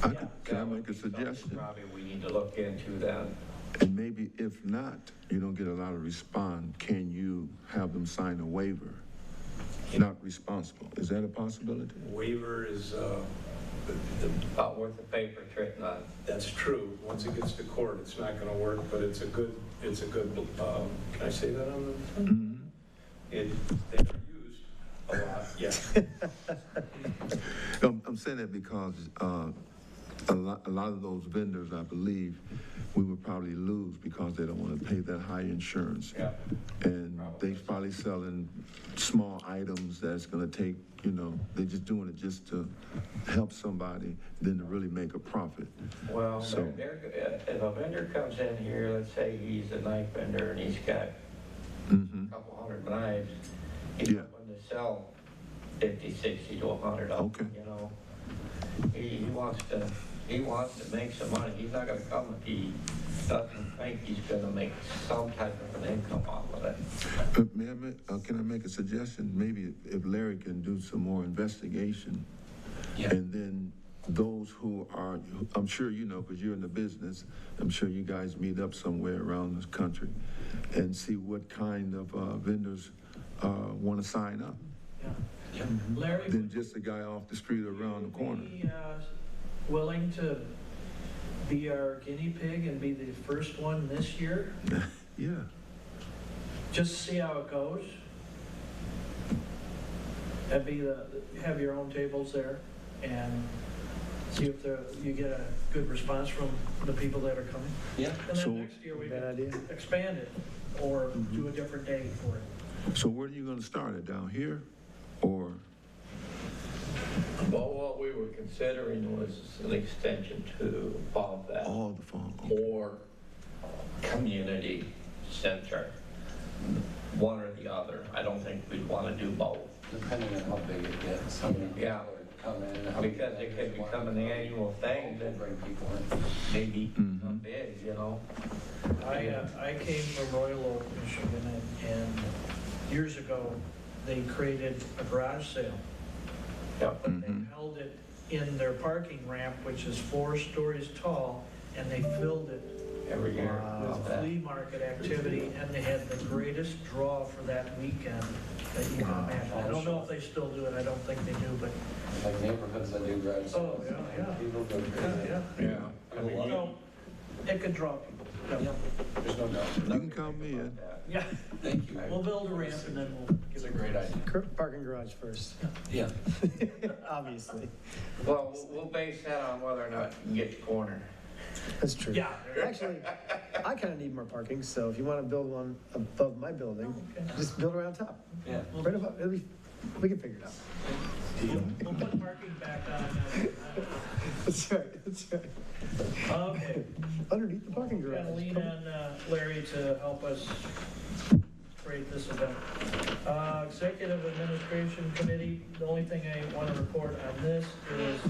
Can I That would make a be something suggestion? Probably we need to look into then. And maybe if not, you don't get a lot of response, can you have them sign a waiver? Not responsible. Is that a possibility? Waiver is, About worth the paper trip, not. that's true. Once it gets to court, it's not gonna work, but it's a good, can I say that on the? Mhm. They are used a lot, yeah. I'm saying that because a lot of those vendors, I believe, we would probably lose because they don't want to pay that high insurance. Yeah. And they probably selling small items that's going to take, you know, they're just doing it just to help somebody than to really make a profit. Well, So- if a vendor comes in here, let's say he's a knife vendor and he's got Mhm. a couple hundred knives, he's Yeah. hoping to sell 50, 60 to 100 of Okay. them, you know? He wants to make some money. He's not gonna come if he doesn't think he's gonna make some type of an income off of it. Can I make a suggestion? Maybe if Larry can do some more investigation. Yeah. And then those who are, I'm sure you know, because you're in the business, I'm sure you guys meet up somewhere around this country and see what kind of vendors want to sign up. Yeah. Larry, Than just a guy off the street or around the corner. would you be willing to be our guinea pig and be the first one this year? Yeah. Just see how it goes? Have your own tables there and see if you get a good response from the people that are coming? Yeah. And So- then next year we Bad can idea. expand it or do a different day for it. So where are you going to start it? Down here? Or? Well, what we were considering was an extension to Palmville All the phone. or community center, one or the other. I don't think we'd want to do both. Depending on how big it gets, how many people Yeah. are coming in. how Because many it could want become an to annual thing that bring people in. maybe Mhm. big, you know? I came from Royal Oak, Michigan, and years ago, they created a garage sale. Yep. But they held it in their parking ramp, which is 4 stories tall, and they filled it Every year. with flea market activity, and they had the greatest draw for that weekend that you can imagine. I don't know if they still do it, I don't think they do, but, Like neighborhoods that do garage sales. oh, yeah. People go Yeah, crazy. yeah. Yeah. I mean, So, it could draw people. Yeah. There's no doubt. You can come in. Yeah, Thank you. we'll build a ramp and then we'll. It's a great idea. Parking garage first, Yeah. obviously. Well, we'll base that on whether or not you can get the corner. That's true. Yeah. Actually, I kind of need more parking, so if you want to build one above my building, just build around top. Yeah. Right above, we can figure it out. We'll put parking back on. That's right, that's right. Okay. Underneath the parking We're garage. gonna lean on Larry to help us create this event. Executive Administration Committee, the only thing I want to report on this is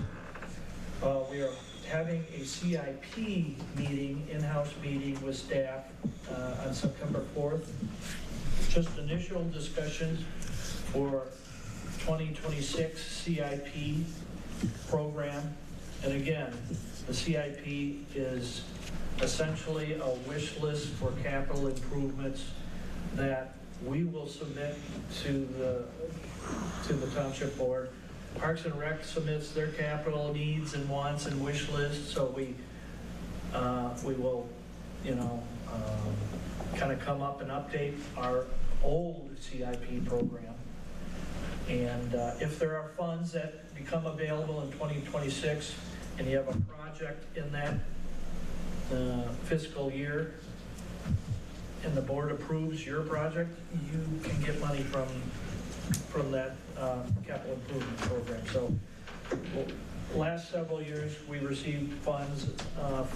we are having a CIP meeting, in-house meeting with staff on September 4th. Just initial discussions for 2026 CIP program. And again, the CIP is essentially a wish list for capital improvements that we will submit to the Township Board. Parks and Rec submits their capital needs and wants and wish list, so we will, kind of come up and update our old CIP program. And if there are funds that become available in 2026, and you have a project in that fiscal year, and the board approves your project, you can get money from that capital improvement program. So last several years, we received funds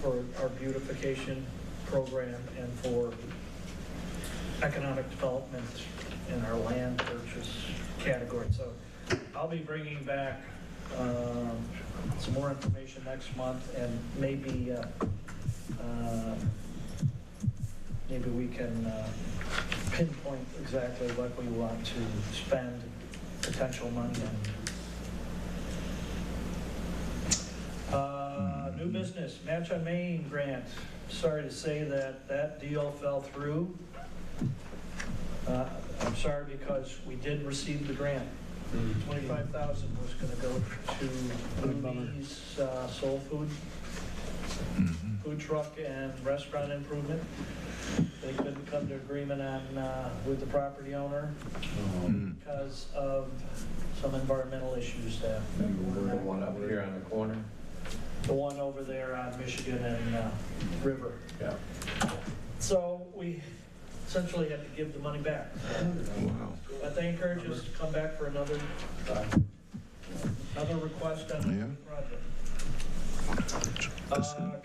for our beautification program and for economic development in our land purchase category. So I'll be bringing back some more information next month, and maybe we can pinpoint exactly what we want to spend potential money on. New business, Match on Main grant. Sorry to say that deal fell through. I'm sorry, because we did receive the grant. $25,000 was going to go to Mooney's Soul Food, food truck and restaurant improvement. They couldn't come to agreement on with the property owner because of some environmental issues that. The one up here on the corner? The one over there on Michigan and River. Yeah. So we essentially had to give the money back. Wow. But they encourage us to come back for another request on the project.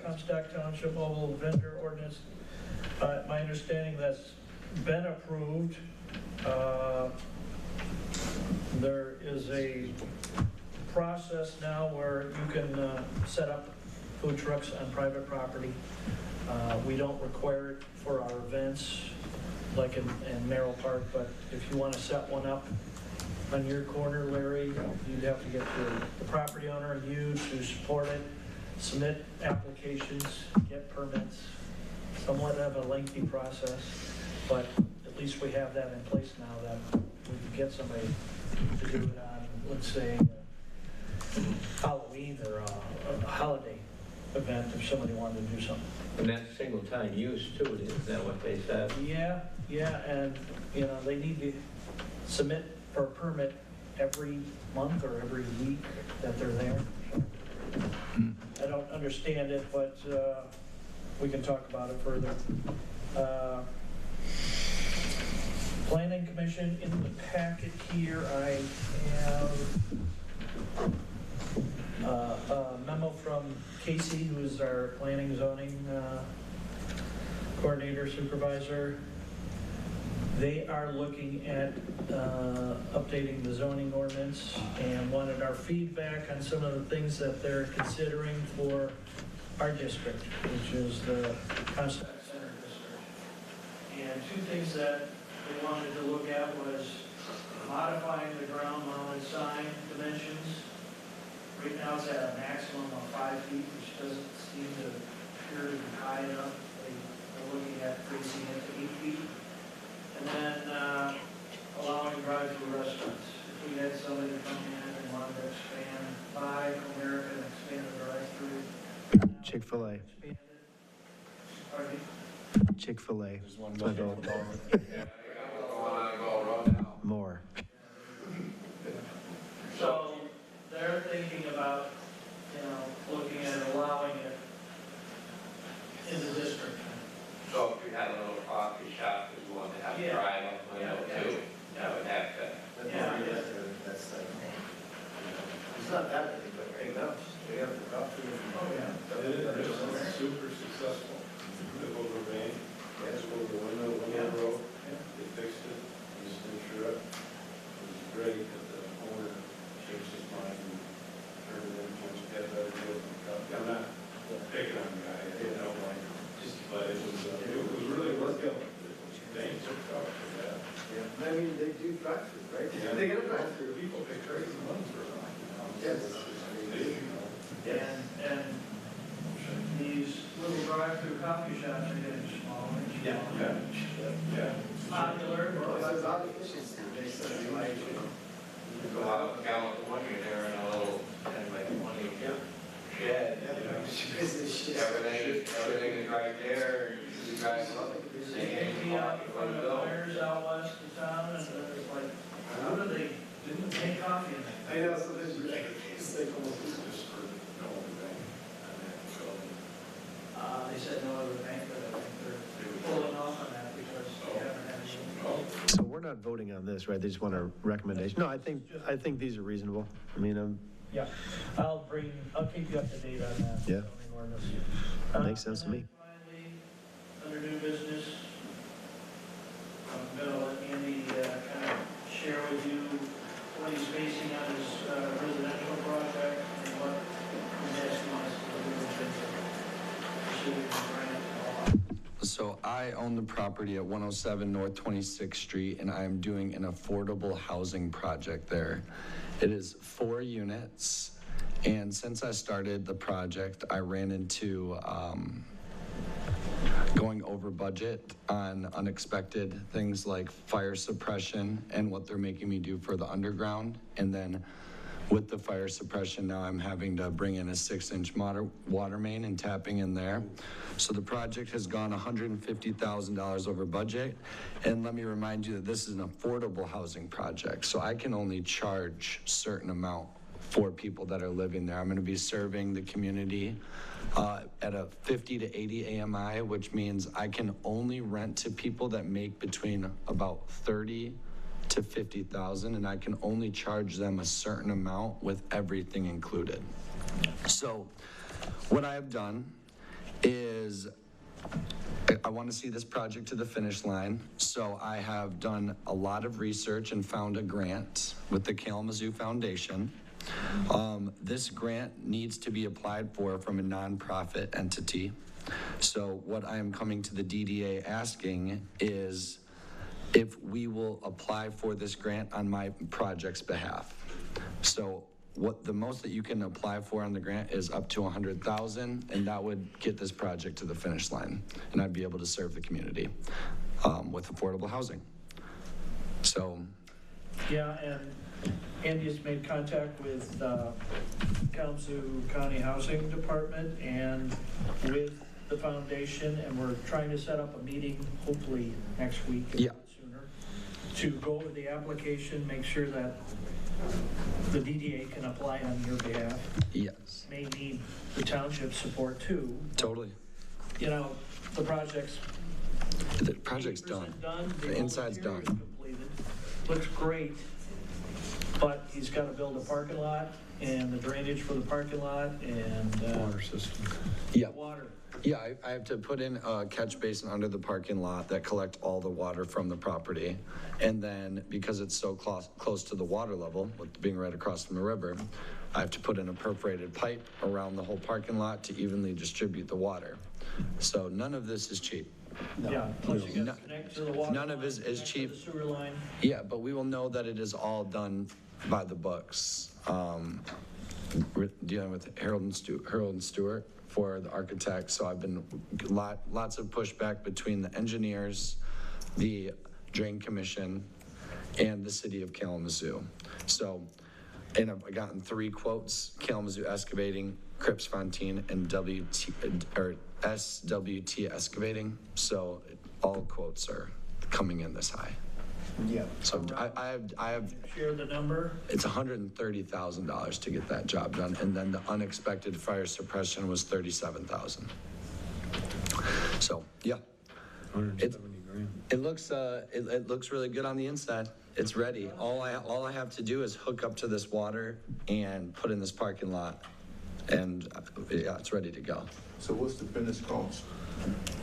Comstock Township mobile vendor ordinance. My understanding that's been approved. There is a process now where you can set up food trucks on private property. We don't require it for our events like in Merrill Park, but if you want to set one up on your corner, Larry, you'd have to get the property owner and you to support it, submit applications, get permits. Somewhat of a lengthy process, but at least we have that in place now that we can get somebody to do it on, let's say, Halloween or a holiday event if somebody wanted to do something. And that's single time use too, is that what they said? Yeah, and they need to submit for a permit every month or every week that they're there. I don't understand it, but we can talk about it further. Planning Commission, in the packet here, I have a memo from Casey, who is our planning zoning coordinator supervisor. They are looking at updating the zoning ordinance and wanted our feedback on some of the things that they're considering for our district, which is the Comstock Center District. And two things that they wanted to look at was modifying the ground mounted sign dimensions. Right now it's at a maximum of 5 feet, which doesn't seem to appear to be high enough. They're looking at increasing it to 8 feet. And then allowing drive-through restaurants. If we had somebody come in and wanted to expand, buy America and expand the drive-through. Chick-fil-A. Pardon me? Chick-fil-A. There's one going on. More. So they're thinking about, looking at allowing it in the district. So if you had a little coffee shop that you wanted to have a drive-up window too, that would have to. It's not that big, but big enough. They have the coffee. Oh, yeah. It is super successful. The over bank, that's over the window road. They fixed it, just made sure it was great that the owner changed his mind and turned it in, once you had better deal. I'm not picking on the guy, but it was really worth it. They took off for that. Yeah, I mean, they do drive-through, right? Yeah, They get a drive-through. People pay crazy money for it. Yes. It's amazing. coffee shops are getting smaller and smaller. Yeah. Popular. Go out in California, they're in a little 10-by-20 shed, you know. Everything is right there, you guys say anything Out in front of fires out west of town, and it's like, how do they, didn't make coffee in there? I know, sometimes you like, it's like almost just for no other bank. They said no other bank, but I think they're pulling off on that because they haven't had any. So we're not voting on this, right? They just want a recommendation. No, I think these are reasonable. I mean, Yeah, I'll keep you up to date on that. Yeah. zoning ordinance. Makes sense to me. And then finally, under new business, I'm gonna let Andy, kind of share with you what he's facing on his, residential project and what he's asking us to do in terms of pursuing the grant and all that. So I own the property at 107 North 26th Street, and I am doing an affordable housing project there. It is 4 units, and since I started the project, I ran into going over budget on unexpected things like fire suppression and what they're making me do for the underground. And then with the fire suppression, now I'm having to bring in a 6-inch water main and tapping in there. So the project has gone $150,000 over budget. And let me remind you that this is an affordable housing project. So I can only charge a certain amount for people that are living there. I'm going to be serving the community at a 50 to 80 AMI, which means I can only rent to people that make between about 30 to 50,000, and I can only charge them a certain amount with everything included. So what I have done is I want to see this project to the finish line. So I have done a lot of research and found a grant with the Kalamazoo Foundation. This grant needs to be applied for from a nonprofit entity. So what I am coming to the DDA asking is if we will apply for this grant on my project's behalf. So what the most that you can apply for on the grant is up to 100,000, and that would get this project to the finish line, and I'd be able to serve the community with affordable housing. So. Yeah, and Andy has made contact with Kalamazoo County Housing Department and with the foundation, and we're trying to set up a meeting, hopefully next week, if not sooner, to go over the application, make sure that the DDA can apply on your behalf. Yes. May need the township support too. Totally. You know, the project's done. The inside's done. interior is completed. Looks great, but he's got to build a parking lot and the drainage for the parking lot and Water system. Yeah. water. Yeah, I have to put in a catch basin under the parking lot that collect all the water from the property. And then because it's so close to the water level, with being right across from the river, I have to put in a perforated pipe around the whole parking lot to evenly distribute the water. So none of this is cheap. Yeah, plus you got to connect to the water. None of it is line, connect to cheap. the sewer line. Yeah, but we will know that it is all done by the books. We're dealing with Harold and Stewart for the architect, so I've been lots of pushback between the engineers, the Drain Commission, and the city of Kalamazoo. So, and I've gotten 3 quotes: Kalamazoo Excavating, Cripps Fontaine, and SWT Excavating. So all quotes are coming in this high. Yeah. So I have Share the number. it's $130,000 to get that job done, and then the unexpected fire suppression was $37,000. So yeah, 170 grand. it looks really good on the inside. It's ready. All I have to do is hook up to this water and put in this parking lot, and yeah, it's ready to go. So what's the finished cost?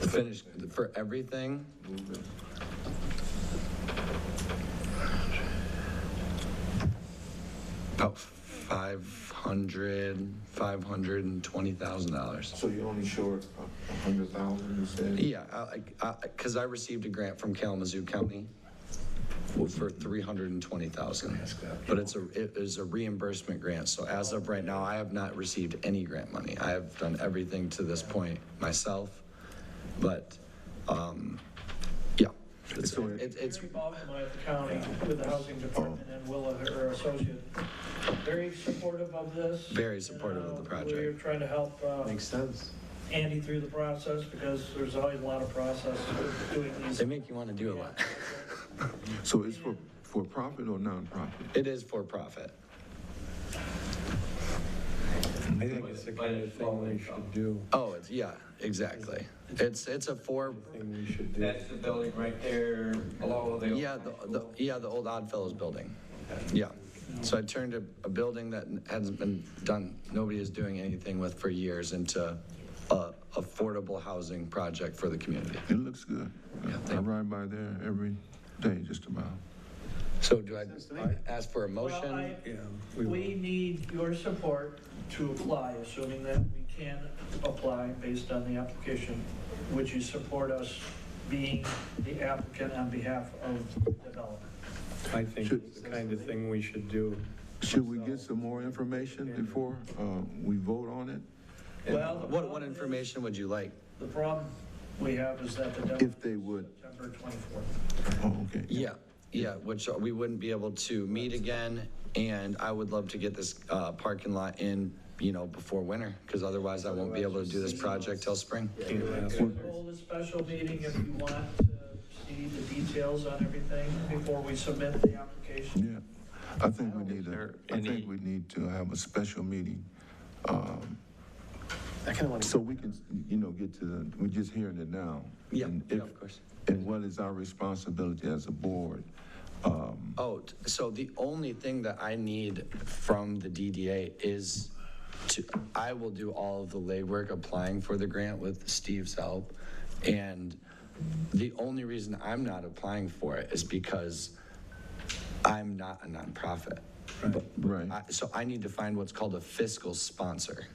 The finish for everything. About $520,000. So you're only short 100,000, you said? Yeah, because I received a grant from Kalamazoo County for $320,000, but it is a reimbursement grant. So as of right now, I have not received any grant money. I have done everything to this point myself, But, yeah. It's Very involved in the county with the housing department and Willa, her associate. Very supportive of this. Very supportive of the project. We're trying to help Makes sense. Andy through the process because there's always a lot of process with doing these. They make you want to do a lot. So it's for profit or nonprofit? It is for profit. I think it's the kind of thing we should do. Oh, yeah, exactly. It's a Thing we should do. That's the building right there below the. the old Oddfellows building. Yeah. So I turned a building that hasn't been done, nobody is doing anything with for years, into a affordable housing project for the community. It looks good. Yeah, I thank you. ride by there every day, just about. So do I ask for a motion? Well, Yeah. we need your support to apply, assuming that we can apply based on the application. Would you support us being the applicant on behalf of development? I think it's the kind of thing we should do. Should we get some more information before we vote on it? Well, the What problem is- information would you like? The problem we have is that the deadline If they would. is September 24th. Oh, okay. Yeah, which we wouldn't be able to meet again, and I would love to get this parking lot in, before winter, because otherwise I won't be able to do this project till spring. Hold a special meeting if you want to see the details on everything before we submit the application. Yeah, I think we need to have a special meeting. I kind of want to. So we can, get to we're just hearing it now. Yeah, And yeah, of course. And what is our responsibility as a board? So the only thing that I need from the DDA is I will do all of the legwork applying for the grant with Steve's help. And the only reason I'm not applying for it is because I'm not a nonprofit. Right. So I need to find what's called a fiscal sponsor.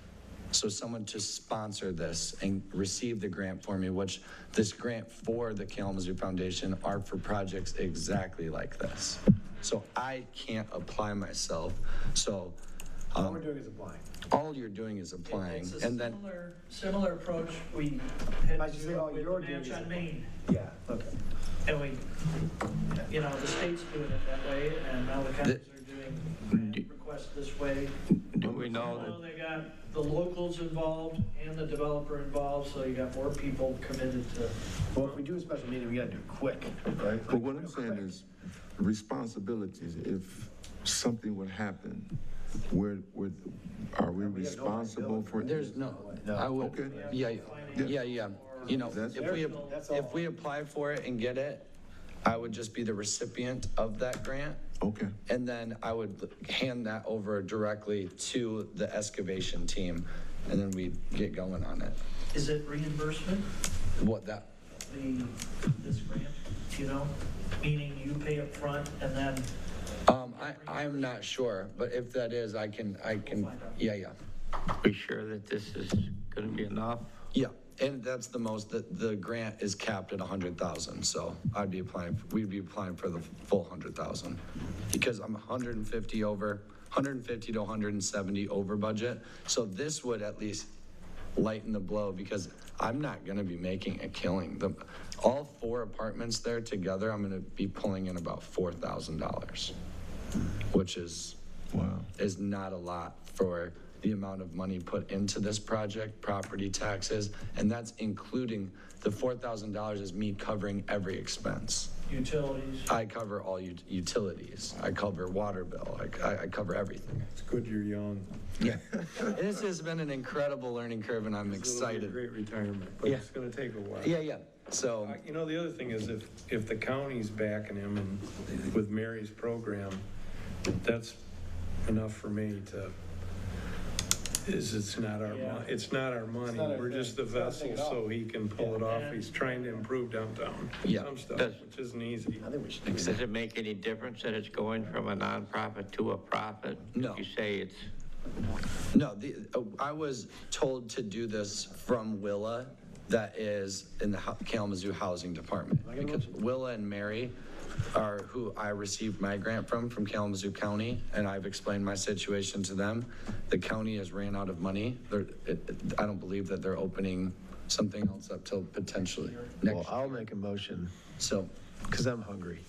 So someone to sponsor this and receive the grant for me, which this grant for the Kalamazoo Foundation are for projects exactly like this. So I can't apply myself. So All we're doing is applying. all you're doing is applying, It's a and then, similar approach we had I to just say, do oh, with you're the doing match is on Maine. Yeah, okay. And we, the state's doing it that way, and now the counties are doing grant requests this way. Do we know Well, they got the locals involved and the developer involved, so you got more people committed to. Well, if we do a special meeting, we gotta do it quick, right? But what I'm saying is responsibilities. If something would happen, are we responsible for it? there's no, I would, Okay. yeah. That's- If we apply for it and get it, I would just be the recipient of that grant. Okay. And then I would hand that over directly to the excavation team, and then we get going on it. Is it reimbursement, What that, this grant, meaning you pay up front and then, I'm not sure, but if that is, I can, yeah. Be sure that this is gonna be enough? Yeah, and that's the most, the grant is capped at 100,000, so we'd be applying for the full 100,000. Because I'm 150 to 170 over budget, so this would at least lighten the blow, because I'm not gonna be making a killing. All 4 apartments there together, I'm gonna be pulling in about $4,000, which is not a lot for the amount of money put into this project, property taxes, and that's including, the $4,000 is me covering every expense. utilities. I cover all utilities, I cover water bill, I cover everything. It's good you're young. Yeah. This has been an incredible learning curve, and I'm It'll be a excited. great retirement, but Yeah. it's gonna take a while. Yeah, so, The other thing is if the county's backing him and with Mary's program, that's enough for me to, it's not our money, it's not our money. not our We're just the thing. It's not a thing vessel at all. so he can pull it off. He's trying to improve downtown. Yeah. Some stuff, Does- which isn't easy. I think we should. Does it make any difference that it's going from a nonprofit to a profit? No. You say it's, no, I was told to do this from Willa, that is in the Kalamazoo Housing Department. Because Willa and Mary are who I received my grant from Kalamazoo County, and I've explained my situation to them. The county has ran out of money. I don't believe that they're opening something else up till potentially Well, next. I'll make a motion, So, because I'm hungry.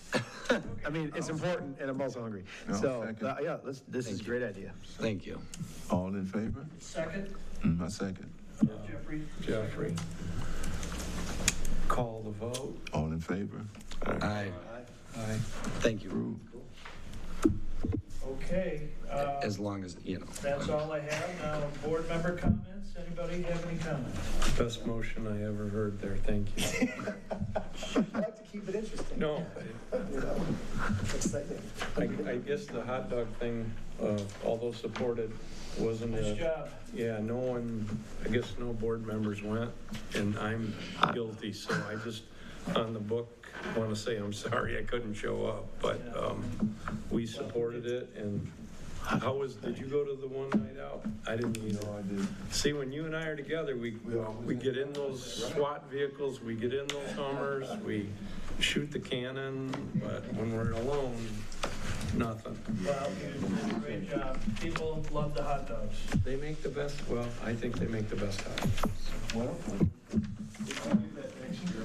I mean, it's important, and I'm also hungry. No, So, second. yeah, this is a great idea. thank you. All in favor? Second, I second. Jeffrey? Jeffrey. Call the vote. All in favor? Aye. Aye. Thank you. Approved. Okay, As long as, that's all I have. Now, board member comments? Anybody have any comments? Best motion I ever heard there, thank you. I like to keep it interesting. No, Exciting. I guess the hot dog thing, although supported, wasn't Nice a, job. yeah, no one, I guess no board members went, and I'm guilty, so I just, on the book, want to say I'm sorry I couldn't show up, but we supported it, and how was, did you go to the one night out? I didn't either. No, I didn't. See, when you and I are together, we get in those SWAT vehicles, we get in those Hummers, we shoot the cannon, but when we're alone, nothing. Well, you did a great job. People love the hot dogs. They make the best, well, I think they make the best hot dogs. Well, we'll do that next year.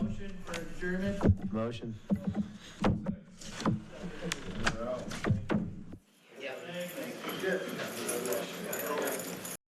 Motion for adjournment? Motion.